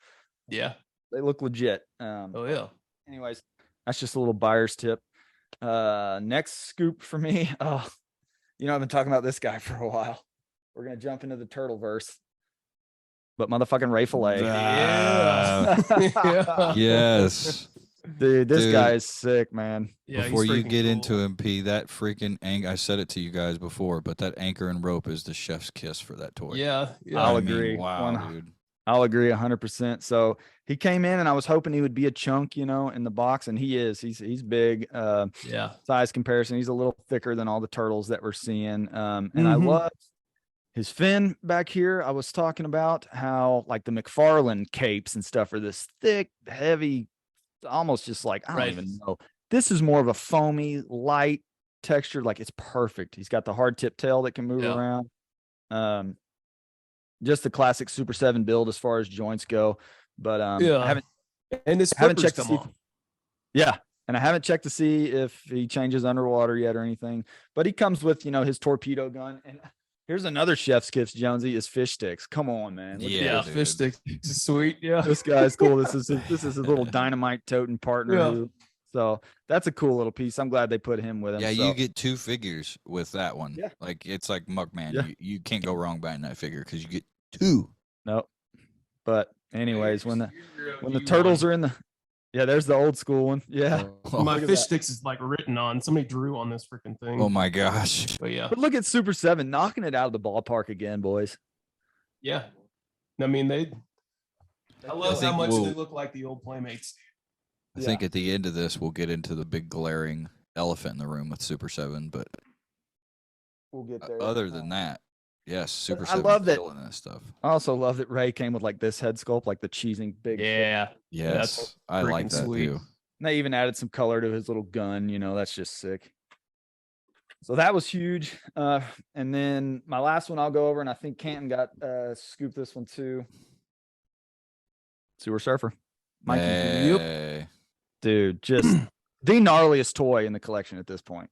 B: legit.
C: Oh yeah.
B: Anyways, that's just a little buyer's tip. Next scoop for me. Oh, I've been talking about this guy for a while. We're gonna jump into the Turtleverse. But motherfucking Ray Fillet.
C: Yeah. Yeah.
A: Yes.
B: Dude, this
A: Dude.
B: guy is sick, man.
C: Yeah, he's
A: Before you
C: freaking
A: get
C: cool.
A: into him, P, that freaking I said it to you guys before, but that anchor and rope is the chef's kiss for that toy.
C: Yeah. Yeah.
B: I'll
A: I mean,
B: agree.
A: Wow, dude.
B: I'll agree 100%. So he came in and I was hoping he would be a chunk, in the box. And he is. He's big.
C: Yeah.
B: Size comparison. He's a little thicker than all the turtles that we're seeing. And I
C: Mhm.
B: love his fin back here. I was talking about how like the McFarlane capes and stuff are this thick, heavy almost just like, I don't
C: Right.
B: even know. This is more of a foamy, light texture. Like it's perfect. He's got the hard tip tail that can move
C: Yeah.
B: around. Just the classic Super 7 build as far as joints go. But
C: Yeah.
B: I haven't
C: And his
B: haven't
C: flippers
B: checked to
C: come
B: see if-
C: off.
B: yeah. And I haven't checked to see if he changes underwater yet or anything. But he comes with, his torpedo gun. And here's another chef's kiss, Jonesy, is fish sticks. Come on, man. Look at
A: Yeah,
C: Yeah,
B: this.
C: fish
A: dude.
C: sticks is sweet. Yeah.
B: This guy's cool. This is his little dynamite toting partner.
C: Yeah.
B: So that's a cool little piece. I'm glad they put him with him.
A: Yeah,
B: so.
A: you get 2 figures with that one.
B: Yeah.
A: Like it's like Muckman.
B: Yeah.
A: You can't go wrong buying that figure because you get 2.
B: Nope. But anyways, when the
C: You
B: turtles
C: won.
B: are in the there's the old school one. Yeah.
C: My
B: look at
C: fish
B: that.
C: sticks is like written on. Somebody drew on this freaking thing.
A: Oh my gosh.
C: But yeah,
B: But look at Super 7 knocking it out of the ballpark again, boys.
C: yeah. I mean, I love how
A: think
C: much
A: we'll-
C: they look like the old Playmates.
A: I think at the end of this we'll get into the big glaring elephant in the room with Super 7, but
B: We'll get there.
A: other than that, yes, Super
B: I
A: 7
B: love that-
A: killing that stuff.
B: I also love that Ray came with like this head sculpt, like the cheesing big.
C: Yeah.
A: Yes, I like
C: freaking
A: that
C: sweet.
A: too.
B: And they even added some color to his little gun. That's just sick. So that was huge. And then my last one I'll go over, and I think Canton got scooped this one too. Sewer Surfer. Mikey.
A: Hey.
B: Dude, just the gnarliest toy in the collection at this point.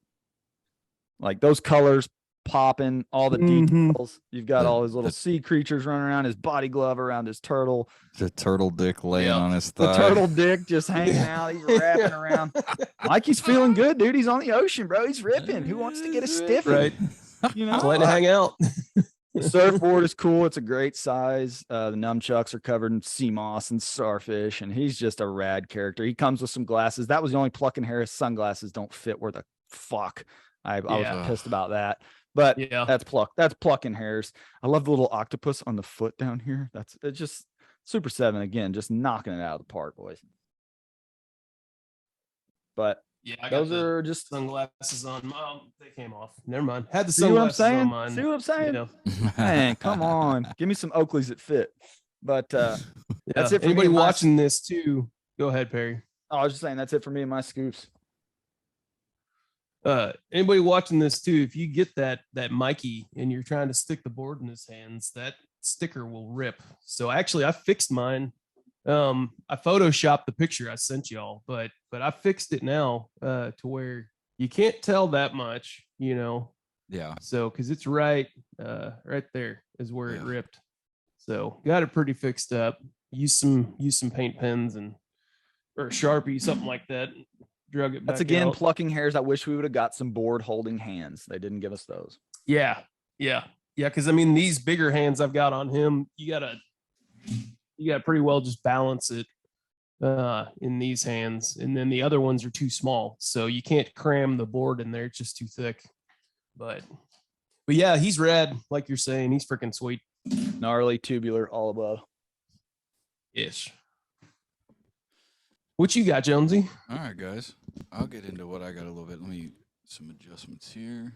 B: Like those colors popping, all the
C: Mhm.
B: details. You've got
A: The-
B: all his little
A: the-
B: sea creatures running around, his body glove around his turtle,
A: The turtle dick laying
C: Yeah.
A: on his
B: the
A: thigh.
B: turtle dick just hanging out. He's wrapping around. Mikey's feeling good, dude. He's on the ocean, bro. He's ripping. Who wants to get a stiff?
C: Right.
B: You know,
C: Just letting it hang out.
B: the surfboard is cool. It's a great size. The nunchucks are covered in sea moss and starfish, and he's just a rad character. He comes with some glasses. That was the only plucking hair. His sunglasses don't fit where the fuck. I
C: Yeah.
B: was pissed about that. But
C: Yeah.
B: that's plucking hairs. I love the little octopus on the foot down here. It's just Super 7 again, just knocking it out of the park, boys. But
C: Yeah. I got
B: those
C: the
B: are just
C: sunglasses on. They came off. Never mind. Had the
B: see what I'm
C: sunglasses on
B: saying?
C: mine.
B: See what I'm saying?
C: You know.
B: Man, come on. Give me some Oakleys that fit. But That's
C: Yeah.
B: it for me
C: Anybody
B: and my-
C: watching this too? Go ahead, Perry.
B: I was just saying that's it for me and my scoops.
C: Anybody watching this too, if you get that Mikey and you're trying to stick the board in his hands, that sticker will rip. So actually I fixed mine. I photoshopped the picture I sent y'all, but I fixed it now to where you can't tell that much,
A: Yeah.
C: so because it's right there is where it
A: Yeah.
C: ripped. So got it pretty fixed up. Use some paint pens or Sharpie, something like that. Drug it back
B: That's again
C: out.
B: plucking hairs. I wish we would have got some board holding hands. They didn't give us those.
C: Yeah. Because I mean, these bigger hands I've got on him, you gotta pretty well just balance it in these hands, and then the other ones are too small, so you can't cram the board in there. It's just too thick. But yeah, he's rad, like you're saying. He's freaking sweet.
B: Gnarly, tubular, all above.
C: Ish. What you got, Jonesy?
A: All right, guys. I'll get into what I got a little bit. Let me some adjustments here.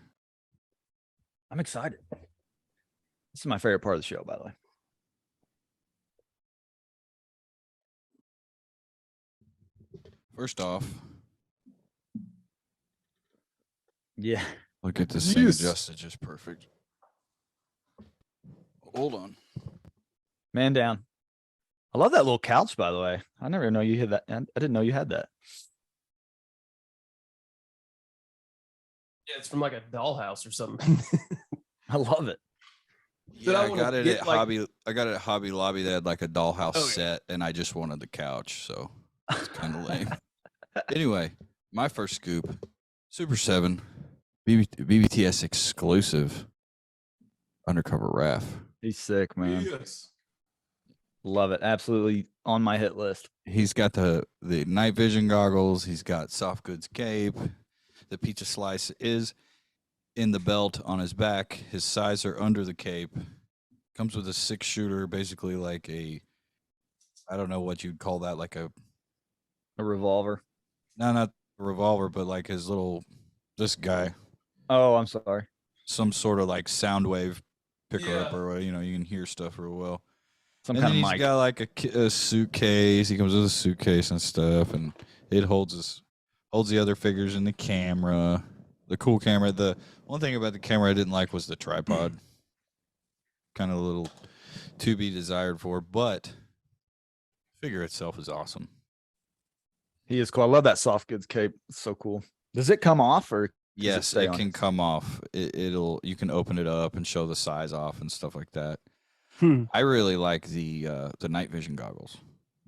B: I'm excited. This is my favorite part of the show, by the way.
A: First off,
B: Yeah.
A: look at this thing
C: Yes.
A: adjusted just perfect. Hold on.
B: Man down. I love that little couch, by the way. I never know you had that. I didn't know you had that.
C: Yeah, it's from like a dollhouse or something.
B: I love it.
C: But
A: Yeah,
C: I
A: I
C: wanna
A: got it
C: get,
A: at
C: like-
A: Hobby. I got it at Hobby Lobby. They had like a dollhouse
C: Okay.
A: set, and I just wanted the couch, so it's kind of lame. Anyway, my first scoop: Super 7 BBTS exclusive undercover RAF.
B: He's sick, man.
C: Yes.
B: Love it. Absolutely on my hit list.
A: He's got the night vision goggles. He's got soft goods cape. The pizza slice is in the belt on his back. His sides are under the cape. Comes with a 6-shooter, basically like I don't know what you'd call that, like
B: A revolver.
A: not a revolver, but like this guy,
B: Oh, I'm sorry.
A: some sort of like sound wave picker
C: Yeah.
A: up, or you can hear stuff real well.
B: Some
A: And
B: kind
A: then
B: of
A: he's
B: mic.
A: got like a suitcase. He comes with a suitcase and stuff, and it holds the other figures in the camera. The cool camera. The one thing about the camera I didn't like was the tripod. Kind of a little to be desired for, but figure itself is awesome.
B: He is cool. I love that soft goods cape. It's so cool. Does it come off or
A: Yes,
B: stay
A: it
B: on?
A: can come off. You can open it up and show the size off and stuff like that. I really like the night vision goggles.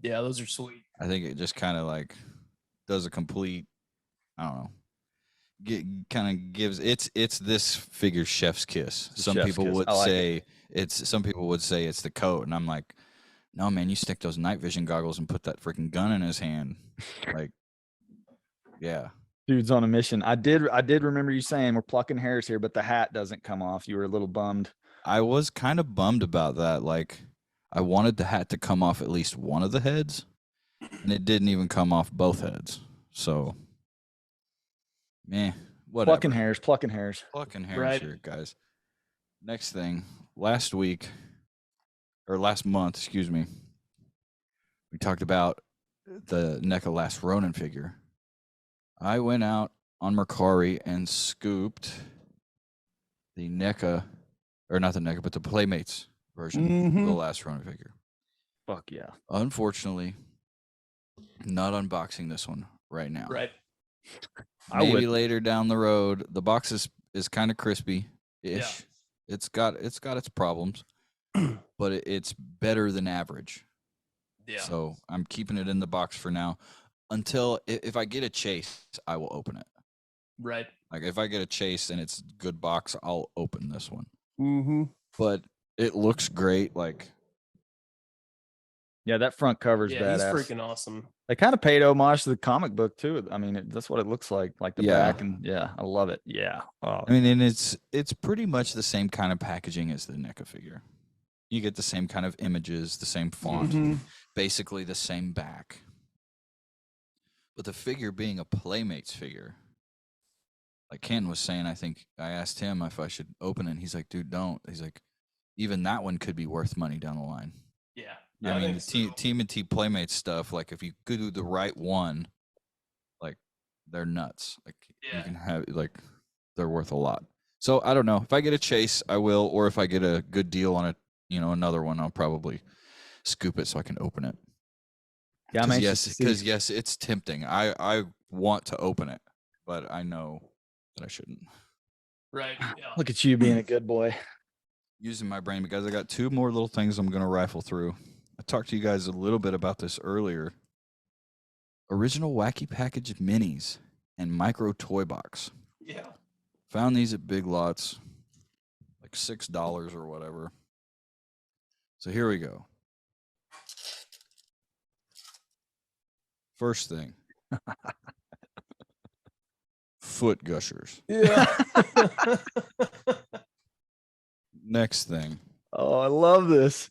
C: Yeah, those are sweet.
A: I think it just kind of like does a complete, I don't know, kind of gives it's this figure's chef's kiss.
B: It's a
A: Some
B: chef's
A: people
B: kiss.
A: would
B: I like
A: say some people would say it's the coat, and I'm like, no man, you stick those night vision goggles and put that freaking gun in his hand, like, yeah.
B: Dude's on a mission. I did remember you saying we're plucking hairs here, but the hat doesn't come off. You were a little bummed.
A: I was kind of bummed about that. Like, I wanted the hat to come off at least one of the heads, and it didn't even come off both heads. So, meh, whatever.
B: Plucking hairs.
A: Plucking hairs
C: Right.
A: here, guys. Next thing, last month, excuse me, we talked about the NECA Last Ronin figure. I went out on Mercari and scooped the NECA, or not the NECA, but the Playmates version of the
C: Mhm.
A: Last Ronin figure.
B: Fuck yeah.
A: Unfortunately, not unboxing this one right now.
C: Right.
B: I
A: Maybe
B: would.
A: later down the road. The box is kind of crispy ish.
C: Yeah.
A: It's got its problems, but it's better than average.
C: Yeah.
A: So I'm keeping it in the box for now until if I get a chase, I will open it.
C: Right.
A: Like if I get a chase and it's a good box, I'll open this one.
C: Mm-hmm.
A: But it looks great. Like,
B: Yeah, that front cover's
C: Yeah, he's
B: badass.
C: freaking awesome.
B: They kind of paid homage to the comic book too. I mean, that's what it looks like the
A: Yeah.
B: back, and yeah, I love it. Yeah. Oh,
A: I mean, and it's pretty much the same kind of packaging as the NECA figure. You get the same kind of images, the same font,
C: Mhm.
A: basically the same back. But the figure being a Playmates figure, like Ken was saying, I think I asked him if I should open it. And he's like, dude, don't. He's like, even that one could be worth money down the line.
C: Yeah.
A: I mean, the
C: think so.
A: Team and T Playmates stuff, like if you could do the right one, like they're nuts. Like you
C: Yeah.
A: can have like they're worth a lot. So I don't know. If I get a chase, I will, or if I get a good deal on it, another one, I'll probably scoop it so I can open it.
B: yeah, I'm anxious to see.
A: Because yes, it's tempting. I want to open it, but I know that I shouldn't.
C: Right. Yeah.
B: Look at you being a good boy.
A: Using my brain because I got two more little things I'm going to rifle through. I talked to you guys a little bit about this earlier. Original Wacky Package minis and micro toy box.
C: Yeah.
A: Found these at Big Lots, like $6 or whatever. So here we go. First thing. Foot gushers.
C: Yeah.
A: Next thing.
B: Oh, I love this.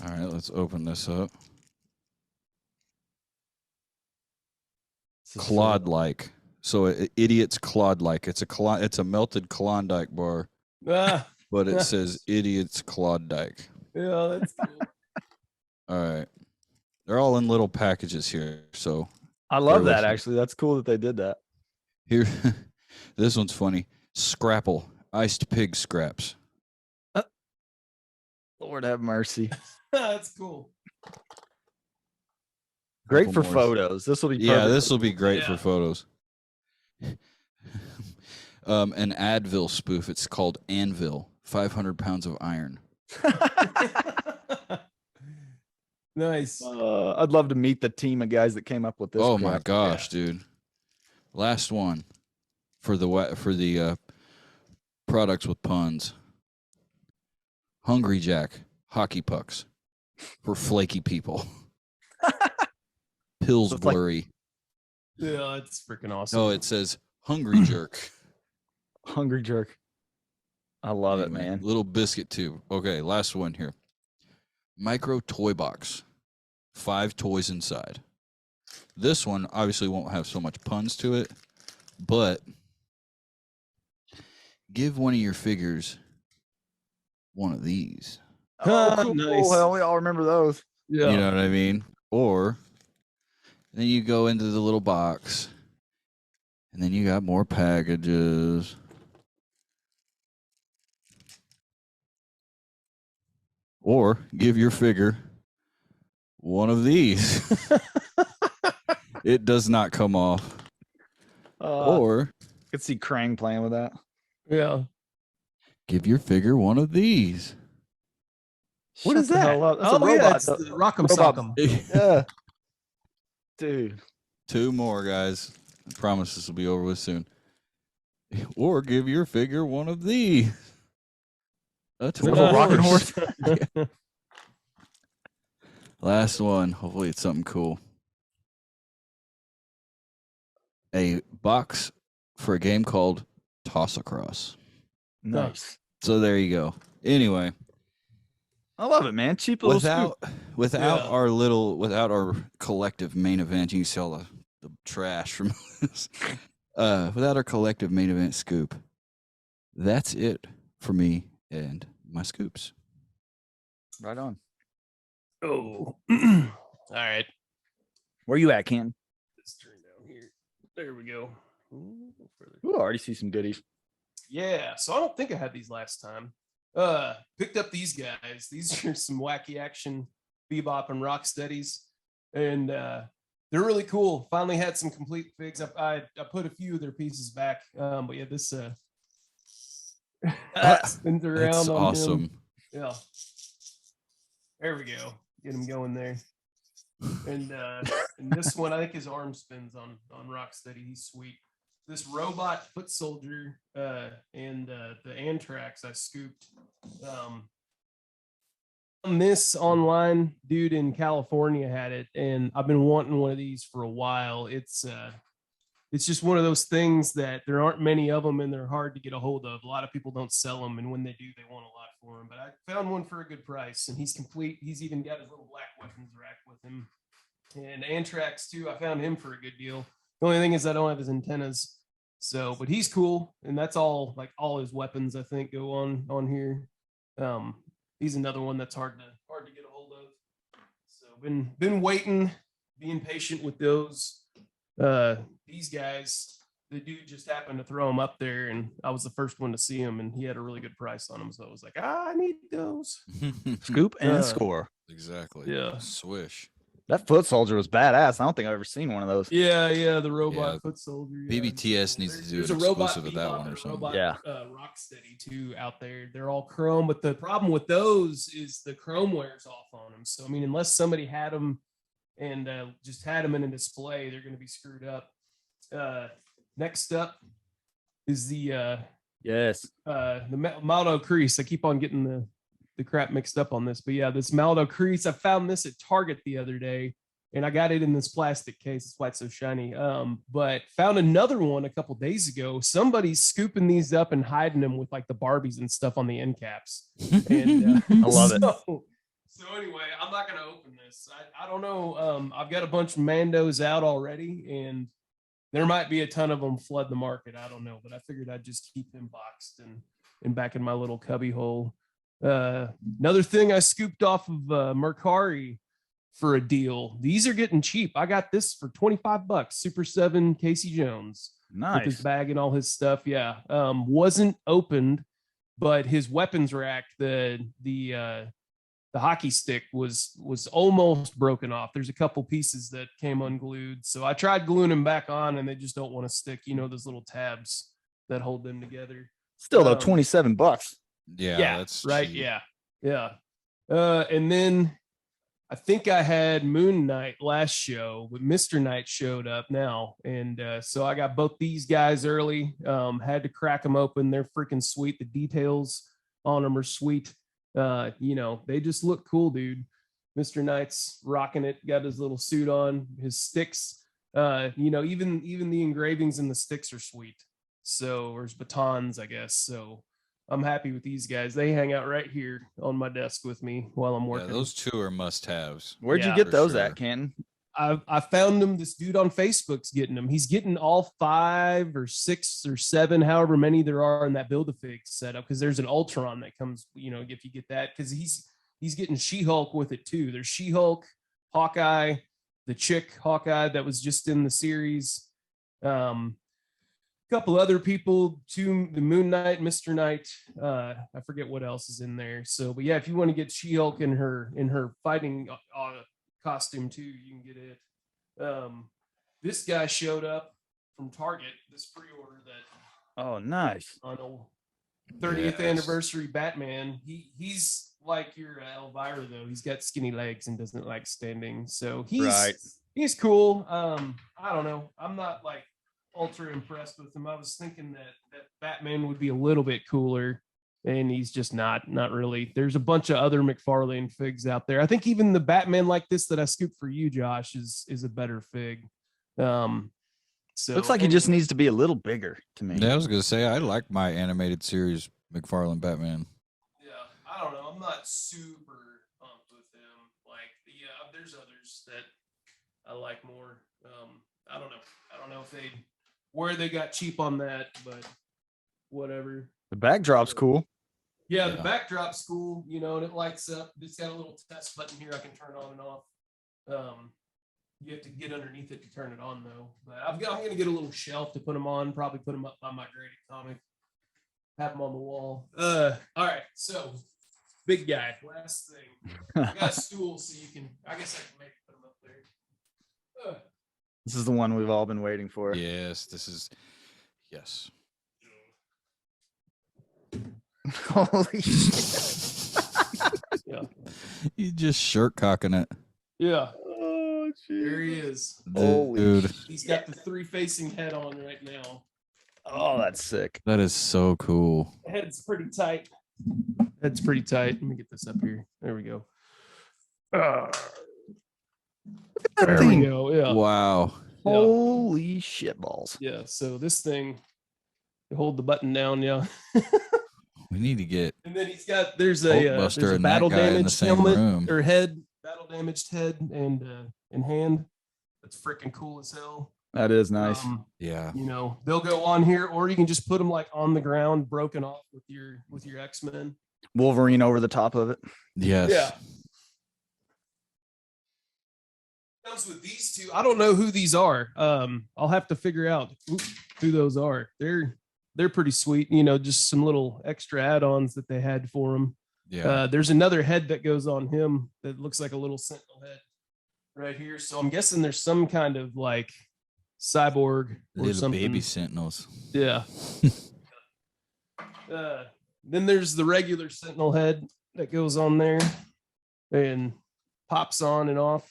A: All right, let's open this up.
B: This is
A: Claude-like. So idiot's Claude-like. It's a melted Klondike bar,
C: Ah,
A: but it says idiot's Klondike.
C: yeah, that's cool.
A: All right. They're all in little packages here. So
B: I love
A: Bear
B: that
A: with me.
B: actually. That's cool that they did that.
A: here, this one's funny. Scrapple, iced pig scraps.
B: Lord have mercy.
C: That's cool.
B: Great
A: Couple
B: for
A: more.
B: photos. This will be
A: Yeah,
B: perfect.
A: this will be great for
C: Yeah.
A: photos. An Advil spoof. It's called Anvil. 500 pounds of iron.
C: Nice.
B: I'd love to meet the team of guys that came up with this.
A: Oh my
B: crap.
A: gosh, dude! Last one for the products with puns. Hungry Jack hockey pucks for flaky people.
B: So it's like-
A: Pillsbury.
C: Yeah, it's freaking awesome.
A: Oh, it says Hungry Jerk.
B: Hungry jerk. I love it,
A: Anyway,
B: man.
A: Little biscuit tube. Okay, last one here. Micro toy box. 5 toys inside. This one obviously won't have so much puns to it, but give one of your figures one of these.
B: Oh, cool.
C: Nice.
B: Well, we all remember those.
C: Yeah.
A: You know what I mean? Or then you go into the little box, and then you got more packages. Or give your figure one of these. It does not come off. Or
B: I could see Krang playing with that.
C: Yeah.
A: give your figure one of these.
B: What
C: Shut
B: is
C: the
B: that?
C: hell up.
B: That's a
C: Oh, yeah,
B: robot.
C: it's the Rock'em
B: robot.
C: Sock'em.
B: Yeah. Dude.
A: 2 more, guys. I promise this will be over with soon. Or give your figure one of these. A toy
B: a rocking horse?
A: Last one. Hopefully it's something cool. A box for a game called Toss Across.
B: Nice.
A: So there you go. Anyway,
B: I love it, man. Cheap little scoop.
A: without
C: Yeah.
A: our collective main event, you can see all the trash from this. Without our collective main event scoop, that's it for me and my scoops.
B: Right on.
C: Oh. All right.
B: Where you at, Ken?
C: Let's turn down here. There we go. Ooh, further.
B: Ooh, I already see some goodies.
C: Yeah, so I don't think I had these last time. Picked up these guys. These are some wacky action bebop and rock steadies, and they're really cool. Finally had some complete figs. I put a few of their pieces back, but yeah, this spins around.
A: That's
C: on
A: awesome.
C: him. Yeah, there we go. Get him going there. And this one, I think his arm spins on Rocksteady. He's sweet. This robot foot soldier and the Anthrax I scooped. On this online dude in California had it, and I've been wanting one of these for a while. It's just one of those things that there aren't many of them, and they're hard to get a hold of. A lot of people don't sell them, and when they do, they want a lot for them. But I found one for a good price, and he's complete. He's even got his little black weapons rack with him. And Anthrax too, I found him for a good deal. The only thing is I don't have his antennas. So, but he's cool, and that's all. Like all his weapons, I think, go on here. He's another one that's hard to get a hold of. So, been waiting, being patient with those. These guys, the dude just happened to throw them up there, and I was the first one to see him, and he had a really good price on them. So I was like, I need those.
B: Scoop and
C: Uh,
B: score.
A: Exactly.
C: Yeah.
A: Swish.
B: That foot soldier was badass. I don't think I've ever seen one of those.
C: Yeah, the robot
A: Yeah.
C: foot soldier. Yeah.
A: BBTS needs to do
C: There's
A: an
C: a robot
A: exclusive of that
C: bebop
A: one or
C: and a
A: something.
C: robot,
B: Yeah.
C: Rocksteady too out there. They're all chrome, but the problem with those is the chrome wears off on them. So I mean, unless somebody had them and just had them in a display, they're going to be screwed up. Next up is the
B: Yes.
C: Maldo Crease. I keep on getting the crap mixed up on this, but yeah, this Maldo Crease. I found this at Target the other day, and I got it in this plastic case. That's why it's so shiny. But found another one a couple days ago. Somebody's scooping these up and hiding them with like the Barbies and stuff on the end caps. And
B: I love it.
C: So anyway, I'm not gonna open this. I don't know. I've got a bunch of Mandos out already, and there might be a ton of them flood the market. I don't know, but I figured I'd just keep them boxed and back in my little cubby hole. Another thing I scooped off of Mercari for a deal. These are getting cheap. I got this for $25. Super 7 Casey Jones with his
B: Nice.
C: bag and all his stuff. Yeah. Wasn't opened, but his weapons rack, the hockey stick was almost broken off. There's a couple pieces that came unglued. So I tried gluing them back on, and they just don't want to stick. You know, those little tabs that hold them together.
B: Still though,
C: Um,
B: $27.
A: Yeah, that's
C: right.
A: cheap.
C: Yeah. And then I think I had Moon Knight last show, but Mr. Knight showed up now. And so I got both these guys early. Had to crack them open. They're freaking sweet. The details on them are sweet. They just look cool, dude. Mr. Knight's rocking it, got his little suit on, his sticks. Even the engravings in the sticks are sweet. So, or his batons, I guess. So I'm happy with these guys. They hang out right here on my desk with me while I'm
A: Yeah,
C: working.
A: those two are must-haves.
B: Where'd
C: Yeah,
B: you get
A: for
B: those
A: sure.
B: at, Canton?
C: I found him. This dude on Facebook's getting them. He's getting all 5 or 6 or 7, however many there are in that Build-A-Fig setup. Because there's an Ultron that comes, if you get that, because he's getting She-Hulk with it too. There's She-Hulk, Hawkeye, the chick Hawkeye that was just in the series. Couple other people, the Moon Knight, Mr. Knight. I forget what else is in there. So, but yeah, if you want to get She-Hulk in her fighting costume too, you can get it. This guy showed up from Target, this pre-order that
B: Oh, nice.
C: on a 30th anniversary Batman. He's like your Elvira though. He's got skinny legs and doesn't like standing. So he's cool. I don't know. I'm not like ultra impressed with him. I was thinking that Batman would be a little bit cooler, and he's just not really. There's a bunch of other McFarlane figs out there. I think even the Batman like this that I scooped for you, Josh, is a better fig. So
B: Looks like he just needs to be a little bigger to me.
A: Yeah, I was gonna say I like my animated series McFarlane Batman.
C: Yeah, I don't know. I'm not super pumped with him. Like, yeah, there's others that I like more. I don't know. I don't know if where they got cheap on that, but whatever.
B: The backdrop's cool.
C: Yeah, the backdrop's cool, and it lights up. It's got a little test button here I can turn on and off. You have to get underneath it to turn it on, though. But I'm going to get a little shelf to put them on, probably put them up by my graded comic, have them on the wall. All right, so big guy, last thing. I got a stool, so I guess I can maybe put them up there.
B: This is the one we've all been waiting for.
A: Yes, yes.
B: Holy shit.
C: Yeah.
A: You just shirt cocking it.
C: Yeah.
B: Oh,
C: There he is.
A: Dude,
C: He's got the 3 facing head on right now.
B: Oh, that's sick.
A: that is so cool.
C: Head's pretty tight. Head's pretty tight. Let me get this up here. There we go. There we go. Yeah.
A: Wow.
C: Yeah.
B: Holy shit balls.
C: Yeah. So this thing, you hold the button down. Yeah.
A: We need to get
C: And then there's a
A: Hulkbuster and that
C: battle
A: guy in the
C: damaged
A: same
C: helmet
A: room.
C: or head, battle damaged head and hand. That's freaking cool as hell.
B: That is nice.
A: Yeah.
C: They'll go on here, or you can just put them like on the ground, broken off with your X-Men.
B: Wolverine over the top of it.
A: Yes.
C: Yeah. Comes with these two. I don't know who these are. I'll have to figure out who those are. They're pretty sweet. Just some little extra add-ons that they had for them.
A: Yeah.
C: There's another head that goes on him that looks like a little Sentinel head right here. So I'm guessing there's some kind of like cyborg or
A: Little
C: something.
A: baby sentinels.
C: Yeah. Then there's the regular Sentinel head that goes on there and pops on and off.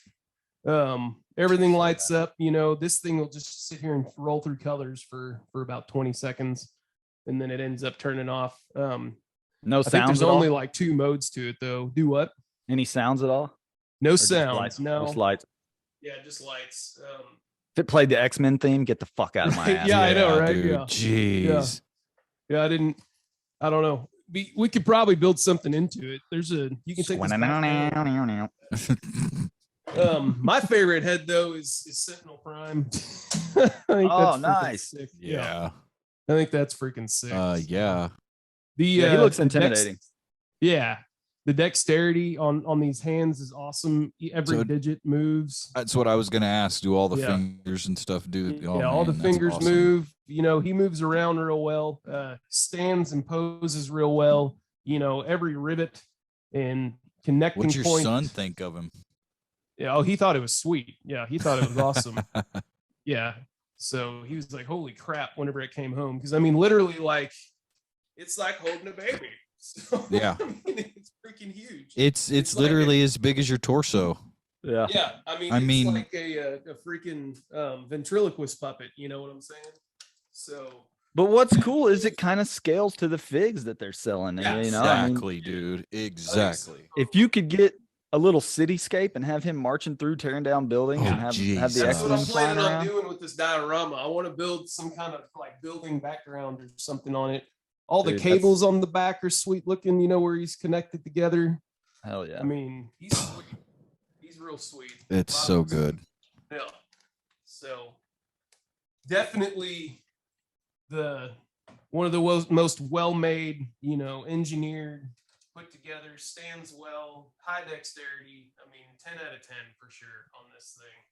C: Everything lights up. This thing will just sit here and roll through colors for about 20 seconds, and then it ends up turning off.
B: No
C: I think
B: sounds
C: there's
B: at all?
C: only like 2 modes to it, though. Do what?
B: Any sounds at all?
C: No
B: Or just
C: sounds.
B: lights?
C: No.
B: Just lights.
C: Yeah, just lights.
B: If it played the X-Men theme, get the fuck out of my ass.
C: Yeah, I know, right?
A: Dude,
C: Yeah.
A: Jeez.
C: Yeah, I don't know. We could probably build something into it. You can take this back out. My favorite head though is Sentinel Prime. I think
B: Oh,
C: that's freaking
B: nice.
C: sick.
A: Yeah.
C: I think that's freaking sick.
A: Yeah.
C: He
B: looks intimidating.
C: The dexterity on these hands is awesome. Every
A: So-
C: digit moves.
A: That's what I was gonna ask. Do all the
C: Yeah.
A: fingers and stuff do?
C: Yeah,
A: Oh,
C: all the
A: man, that's
C: fingers
A: awesome.
C: move. He moves around real well. Stands and poses real well. Every rivet and connecting
A: What's your
C: point.
A: son think of him?
C: Yeah, he thought it was sweet. Yeah, he thought it was awesome. Yeah. So he was like, holy crap, whenever it came home. Because literally, like, it's like holding a baby. So,
A: Yeah.
C: it's freaking huge.
A: It's
C: like
A: literally as big as your torso.
B: Yeah.
C: Yeah.
A: I
C: It's
A: mean-
C: like a freaking ventriloquist puppet. You know what I'm saying? So
B: But what's cool is it kind of scales to the figs that they're selling.
C: Yeah,
A: Exactly, dude. Exactly.
B: If you could get a little cityscape and have him marching through, tearing down buildings,
A: Oh,
B: and have the
A: geez.
C: that's what
B: X-Men
C: I'm
B: flying
C: planning on
B: around.
C: doing with this diorama. I want to build some kind of like building background or something on it. All the
B: Dude, that's-
C: cables on the back are sweet looking, where he's connected together.
B: Hell yeah.
C: He's sweet. He's real sweet.
A: It's so good.
C: Yeah. So definitely one of the most well-made, engineered, put together, stands well, high dexterity. I mean, 10 out of 10 for sure on this thing.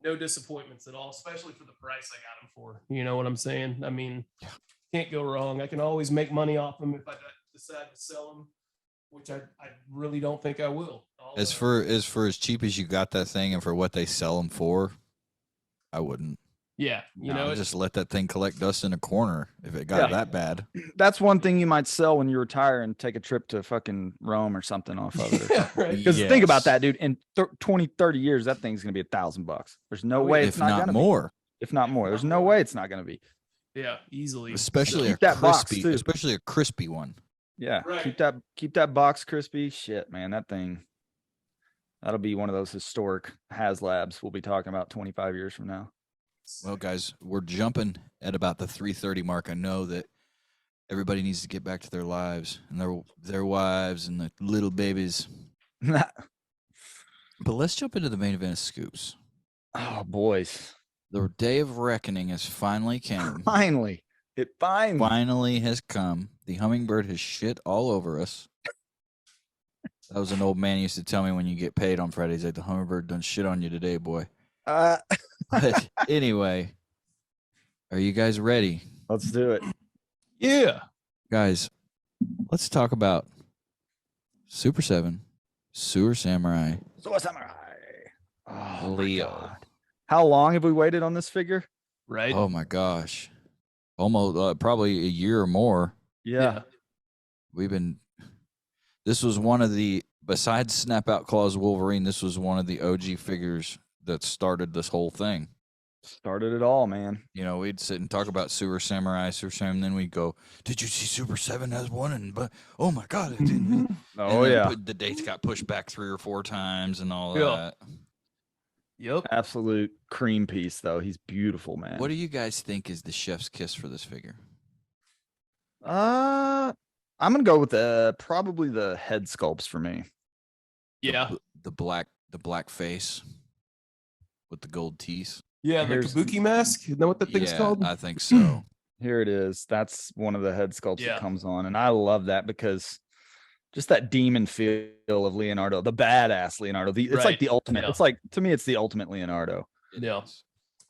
C: No disappointments at all, especially for the price I got them for. You know what I'm saying? I mean, can't go wrong. I can always make money off them if I decide to sell them, which I really don't think I will.
A: As cheap as you got that thing and for what they sell them for, I wouldn't.
C: Yeah,
A: just let that thing collect dust in a corner if it got that bad.
B: That's one thing you might sell when you retire and take a trip to fucking Rome or something off of it.
C: Yeah, right.
B: Because think about that, dude. In 20, 30 years, that thing's going to be $1,000. There's no way it's not going to be. If not more. There's no way it's not going to be.
C: Yeah, easily.
A: Especially
B: Keep
A: a
B: that box,
A: crispy,
B: too.
A: especially a crispy one.
B: Yeah,
C: Right.
B: keep that box crispy. Shit, man, that thing. That'll be one of those historic HasLabs we'll be talking about 25 years from now.
A: Well, guys, we're jumping at about the 3:30 mark. I know that everybody needs to get back to their lives and their wives and the little babies. But let's jump into the main event of Scoops.
B: Oh, boys.
A: The day of reckoning has finally come.
B: Finally. It
A: finally has come. The hummingbird has shit all over us. That was an old man used to tell me when you get paid on Fridays, like, the hummingbird done shit on you today, boy. But anyway, are you guys ready?
B: Let's do it.
C: Yeah.
A: Guys, let's talk about Super 7, Sewer Samurai,
B: Sewer Samurai. Oh,
A: Leo.
B: God. How long have we waited on this figure?
C: Right.
A: Oh my gosh. Almost probably a year or more.
B: Yeah.
A: This was one of the, besides Snap Out Claws Wolverine, this was one of the OG figures that started this whole thing.
B: Started it all, man.
A: We'd sit and talk about Sewer Samurai, and then we'd go, "Did you see Super 7 has one?" But oh my god, it didn't.
B: Oh yeah.
A: The dates got pushed back 3 or 4 times and all
C: Yeah.
A: that.
C: Yep.
B: Absolute cream piece, though. He's beautiful, man.
A: What do you guys think is the chef's kiss for this figure?
B: I'm gonna go with probably the head sculpts for me.
C: Yeah.
A: The black face with the gold teeth.
C: Yeah. The
B: Here's-
C: kabuki mask. Isn't that what that thing's called?
A: I think so.
B: Here it is. That's one of the head sculpts
C: Yeah.
B: that comes on, and I love that because just that demon feel of Leonardo, the badass Leonardo. It's like
C: Right.
B: the ultimate.
C: Yeah.
B: It's like, to me, it's the ultimate Leonardo.
C: Yeah.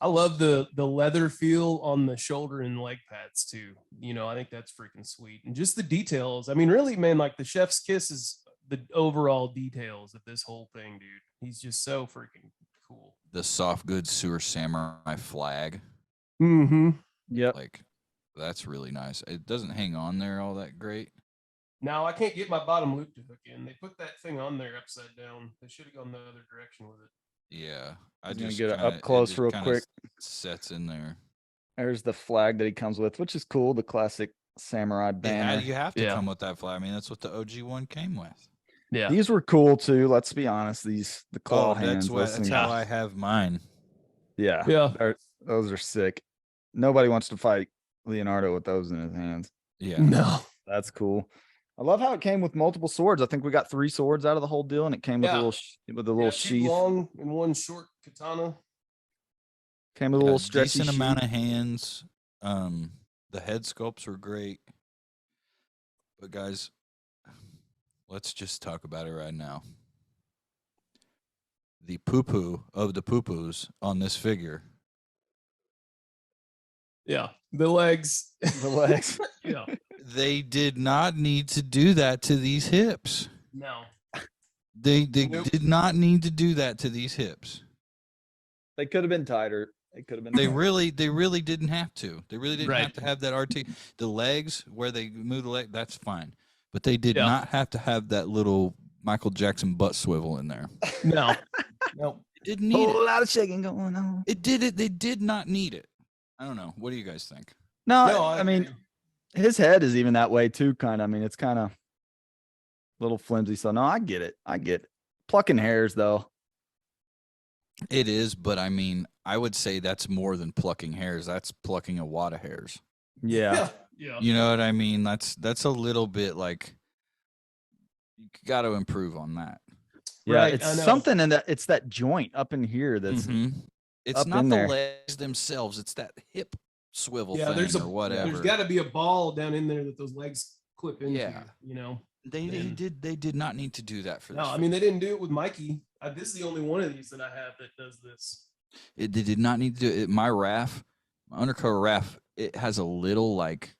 C: I love the leather feel on the shoulder and leg pads too. I think that's freaking sweet. And just the details. I mean, really, man, like the chef's kiss is the overall details of this whole thing, dude. He's just so freaking cool.
A: The soft goods Sewer Samurai flag.
C: Mm-hmm.
B: Yep.
A: Like, that's really nice. It doesn't hang on there all that great.
C: Now I can't get my bottom loop to hook in. They put that thing on there upside down. They should have gone the other direction with it.
A: Yeah.
B: I'm gonna get it up close real quick.
A: Sets in there.
B: There's the flag that he comes with, which is cool. The classic samurai banner.
A: You have to
C: Yeah.
A: come with that flag. I mean, that's what the OG one came with.
C: Yeah.
B: These were cool too. Let's be honest. The claw hands.
A: That's
B: those
A: how
B: things-
A: I have mine.
B: Yeah.
C: Yeah.
B: Those are sick. Nobody wants to fight Leonardo with those in his hands.
A: Yeah.
C: No.
B: That's cool. I love how it came with multiple swords. I think we got 3 swords out of the whole deal, and it came with
C: Yeah.
B: a little
C: Yeah, two
B: sheath.
C: long and one short katana.
B: Came with a little stretchy
A: decent
B: sheath.
A: amount of hands. The head sculpts were great. But guys, let's just talk about it right now. The poo-poo of the poo-poos on this figure.
C: Yeah. The legs.
B: The legs.
C: Yeah.
A: They did not need to do that to these hips.
C: No.
A: They
C: Nope.
A: did not need to do that to these hips.
B: They could have been tighter. They could have been.
A: They really didn't have to. They really didn't
C: Right.
A: have to have that RT. The legs, where they move the leg, that's fine. But they did
C: Yeah.
A: not have to have that little Michael Jackson butt swivel in there.
C: No. No.
A: It didn't need
B: whole
A: it.
B: lot of shaking going on.
A: It did it. They did not need it. I don't know. What do you guys think?
B: No,
C: No,
B: I mean,
C: agree.
B: his head is even that way too. Kind of. I mean, it's kind of a little flimsy. So no, I get it. Plucking hairs though.
A: It is, but I mean, I would say that's more than plucking hairs. That's plucking a wad of hairs.
B: Yeah.
C: Yeah.
A: You know what I mean? That's a little bit like, you got to improve on that.
B: Yeah.
C: Right,
B: It's
C: I know.
B: something in that. It's that joint up in here that's
A: Mhm. It's
B: up
A: not
B: in
A: the
B: there.
A: legs themselves. It's that hip swivel
C: Yeah,
A: thing
C: there's
A: or whatever.
C: there's got to be a ball down in there that those legs clip into.
A: Yeah.
C: You know.
A: They
C: And-
A: did not need to do that for this.
C: No, I mean they didn't do it with Mikey. This is the only one of these that I have that does this.
A: They did not need to do it. My RAF, my undercover RAF, it has a little like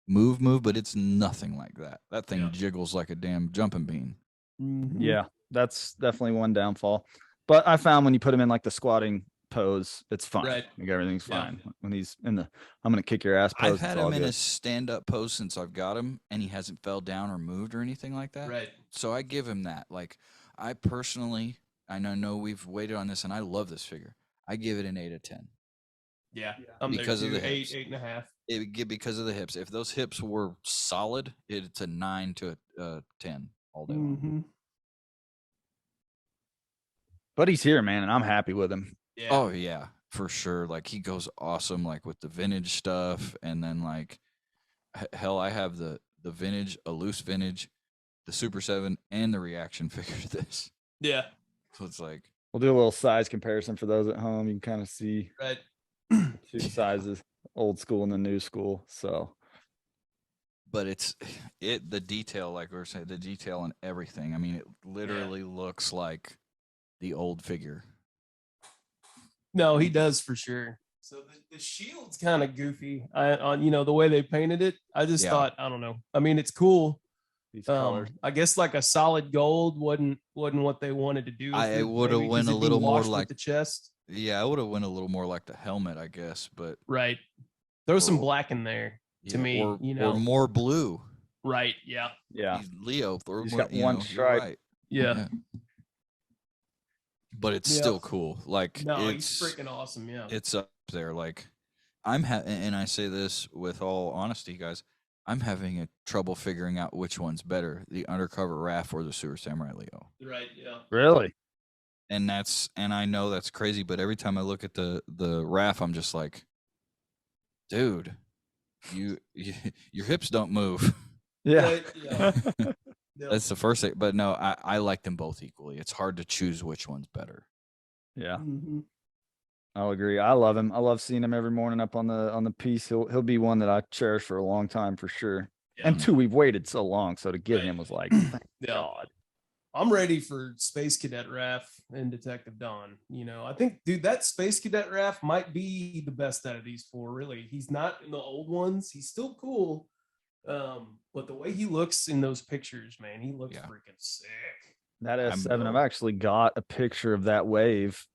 A: move, but it's nothing like that. That thing
C: Yeah.
A: jiggles like a damn jumping bean.
C: Mhm.
B: Yeah, that's definitely one downfall. But I found when you put him in like the squatting pose, it's fine.
C: Right.
B: Like everything's
C: Yeah.
B: fine. When he's in the I'm gonna kick your ass pose,
A: I've had
B: it's all
A: him in
B: good.
A: a stand-up pose since I've got him, and he hasn't fell down or moved or anything like that.
C: Right.
A: So I give him that. Like, I personally, I know we've waited on this, and I love this figure. I give it an 8 out of 10.
C: Yeah.
A: Because of
C: there
A: the
C: too.
A: hips.
C: 8.5.
A: It would get because of the hips. If those hips were solid, it's a 9 to a 10 all day long.
C: Mhm.
B: But he's here, man, and I'm happy with him.
C: Yeah.
A: Oh yeah, for sure. Like he goes awesome, like with the vintage stuff, and then like hell, I have the vintage, a loose vintage, the Super 7, and the reaction figure to this.
C: Yeah.
A: So it's like,
B: We'll do a little size comparison for those at home. You can kind of see
C: Right.
B: two sizes, old school and the new school. So
A: but it's the detail, like we were saying, the detail and everything. I mean, it literally looks like the old figure.
C: No, he does for sure. So the shield's kind of goofy. On the way they painted it. I just
A: Yeah.
C: thought, I don't know. I mean, it's cool.
B: these colors.
C: I guess like a solid gold wasn't what they wanted to do. with
A: I
C: it,
A: woulda
C: maybe 'cause
A: went a
C: it'd be
A: little more
C: washed with
A: like-
C: the chest.
A: Yeah, I would have went a little more like the helmet, I guess, but
C: Right. Throw some
A: Or-
C: black in there. To
A: yeah,
C: me,
A: or,
C: you know.
A: or more blue.
C: Right. Yeah.
B: Yeah.
A: He's Leo, throw
B: He's
A: more,
B: got
A: you
B: one
A: know, you're
B: stripe.
A: right.
C: Yeah.
A: But it's
C: Yeah.
A: still cool. Like
C: No,
A: it's
C: he's freaking awesome. Yeah.
A: it's up there. Like and I say this with all honesty, guys. I'm having a trouble figuring out which one's better, the undercover RAF or the Sewer Samurai Leo.
C: Right. Yeah.
B: Really?
A: And I know that's crazy, but every time I look at the RAF, I'm just like, dude, you your hips don't move.
B: Yeah.
C: Right, yeah. Yeah.
A: That's the first thing. But no, I like them both equally. It's hard to choose which one's better.
B: Yeah.
C: Mhm.
B: I'll agree. I love him. I love seeing him every morning up on the piece. He'll be one that I cherish for a long time for sure.
C: Yeah.
B: And two, we've waited so long, so to get
C: Right.
B: him was like, thank
C: Yeah.
B: God.
C: I'm ready for Space Cadet Raph and Detective Don. I think, dude, that Space Cadet Raph might be the best out of these four. Really, he's not in the old ones. He's still cool, but the way he looks in those pictures, man, he looks
A: Yeah.
C: freaking sick.
B: That
A: I'm-
B: S7, I've actually got a picture of that wave,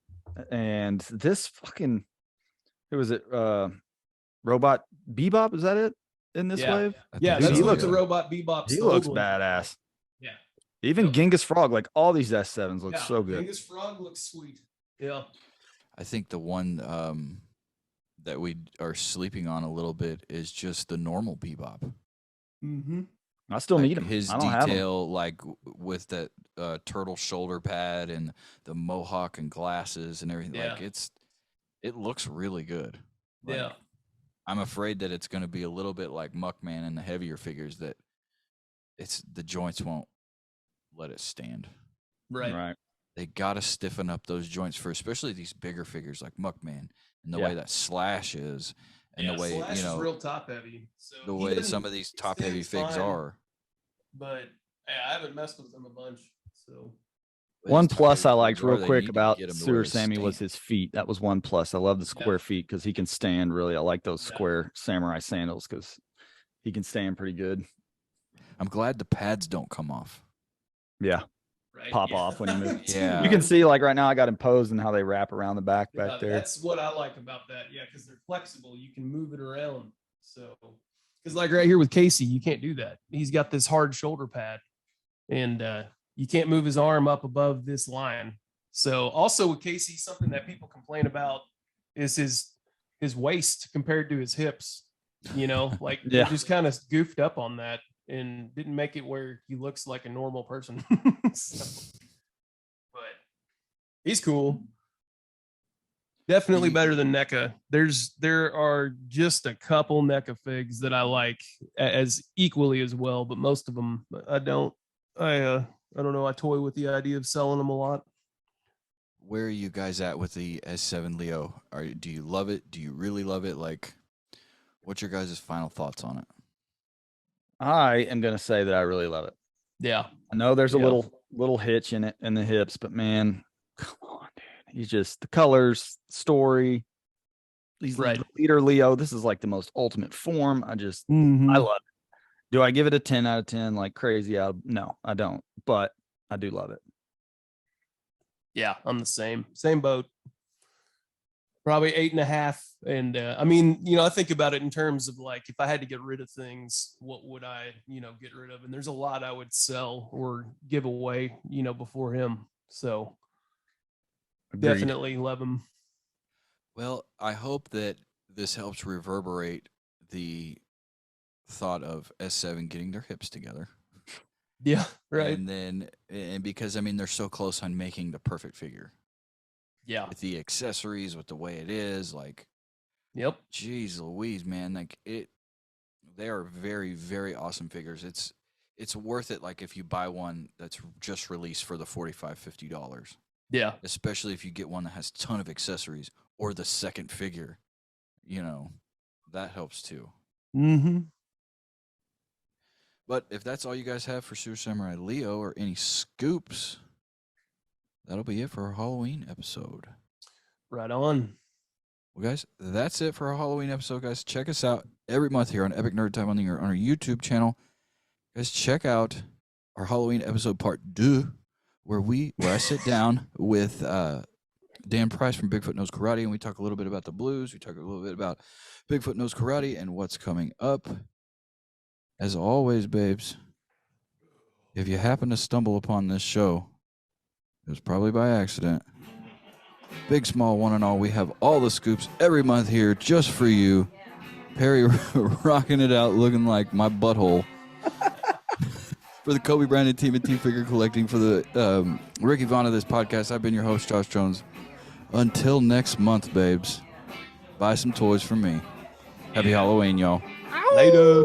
B: and this fucking, who was it? Robot Bebop, is that it in this
C: Yeah.
B: wave?
A: I
C: Yeah,
A: think
C: that's
B: he
A: so,
C: what
B: looks-
C: the Robot Bebop.
B: He looks badass.
C: Yeah.
B: Even
C: Yep.
B: Genghis Frog, like all these S7s look
C: Yeah,
B: so good.
C: Genghis Frog looks sweet. Yeah.
A: I think the one that we are sleeping on a little bit is just the normal Bebop.
C: Mm-hmm.
B: I still
A: Like,
B: need him.
A: his
B: I don't have him.
A: detail, like with that turtle shoulder pad and the mohawk and glasses and everything. Like
C: Yeah.
A: it looks really good. Like,
C: Yeah.
A: I'm afraid that it's going to be a little bit like Muckman and the heavier figures, that it's the joints won't let it stand.
C: Right.
B: Right.
A: They got to stiffen up those joints for especially these bigger figures like Muckman, and the
B: Yeah.
A: way that Slash is, and
C: Yeah,
A: the way
C: Slash
A: you
C: is
A: know
C: real top heavy. So
A: the
C: he
A: way
C: doesn't-
A: some of these
C: he
A: top heavy
C: stands
A: figs
C: fine,
A: are.
C: But yeah, I haven't messed with them a bunch. So
A: But
B: One
A: his top
B: plus
A: heavy
B: I
A: figs
B: liked
A: are,
B: real
A: they
B: quick
A: need to
B: about
A: get 'em to where
B: Sewer
A: they
B: Sammy was
A: stand.
B: his feet. That was one plus. I love the square feet because he can stand really. I like those
C: Yeah.
B: square samurai sandals because he can stand pretty good.
A: I'm glad the pads don't come off.
B: Yeah.
C: right.
B: Pop
C: yeah.
B: off when he moves.
A: Yeah.
B: You can see like right now I got him posed and how they wrap around the back
C: Yeah,
B: back there.
C: That's what I like about that. Yeah, because they're flexible. You can move it around. So, because like right here with Casey, you can't do that. He's got this hard shoulder pad, and you can't move his arm up above this line. So, also with Casey, something that people complain about is his waist compared to his hips. Like
B: Yeah.
C: he just kind of goofed up on that and didn't make it where he looks like a normal person. So, but he's cool. Definitely better than NECA. There are just a couple NECA figs that I like as equally as well, but most of them I don't. I don't know. I toy with the idea of selling them a lot.
A: where are you guys at with the S7 Leo? Do you love it? Do you really love it? Like, what's your guys' final thoughts on it?
B: I am gonna say that I really love it.
C: Yeah.
B: I know there's a
C: Yeah.
B: little hitch in it in the hips, but man, come on, dude. He's just the colors, story. He's
C: Right.
B: the leader Leo. This is like the most ultimate form. I
C: Mhm.
B: love it. Do I give it a 10 out of 10 like crazy? No, I don't. But I do love it.
C: Yeah, I'm the same boat. Probably 8.5. And I mean, I think about it in terms of like, if I had to get rid of things, what would I, get rid of? And there's a lot I would sell or give away, before him. So
B: Agreed.
C: definitely love him.
A: Well, I hope that this helps reverberate the thought of S7 getting their hips together.
C: Yeah, right.
A: And because, I mean, they're so close on making the perfect figure.
C: Yeah.
A: With the accessories, with the way it is, like,
C: Yep.
A: geez Louise, man, like they are very, very awesome figures. It's worth it, like, if you buy one that's just released for the $45-$50.
C: Yeah.
A: Especially if you get one that has a ton of accessories or the second figure, that helps too.
C: Mm-hmm.
A: But if that's all you guys have for Super Samurai Leo or any scoops, that'll be it for our Halloween episode.
C: Right on.
A: Well, guys, that's it for our Halloween episode, guys. Check us out every month here on Epic Nerd Time on our YouTube channel. Guys, check out our Halloween episode part 2, where I sit down with Dan Price from Bigfoot Knows Karate, and we talk a little bit about the blues. We talk a little bit about Bigfoot Knows Karate and what's coming up. As always, babes, if you happen to stumble upon this show, it was probably by accident. Big, small, one and all, we have all the scoops every month here just for you. Perry rocking it out, looking like my butthole. For the Kobe Brandon team and Team Figure Collecting, for the Ricky Vaughn of this podcast, I've been your host, Josh Jones. Until next month, babes, buy some toys from me. Happy Halloween, y'all.
C: Later.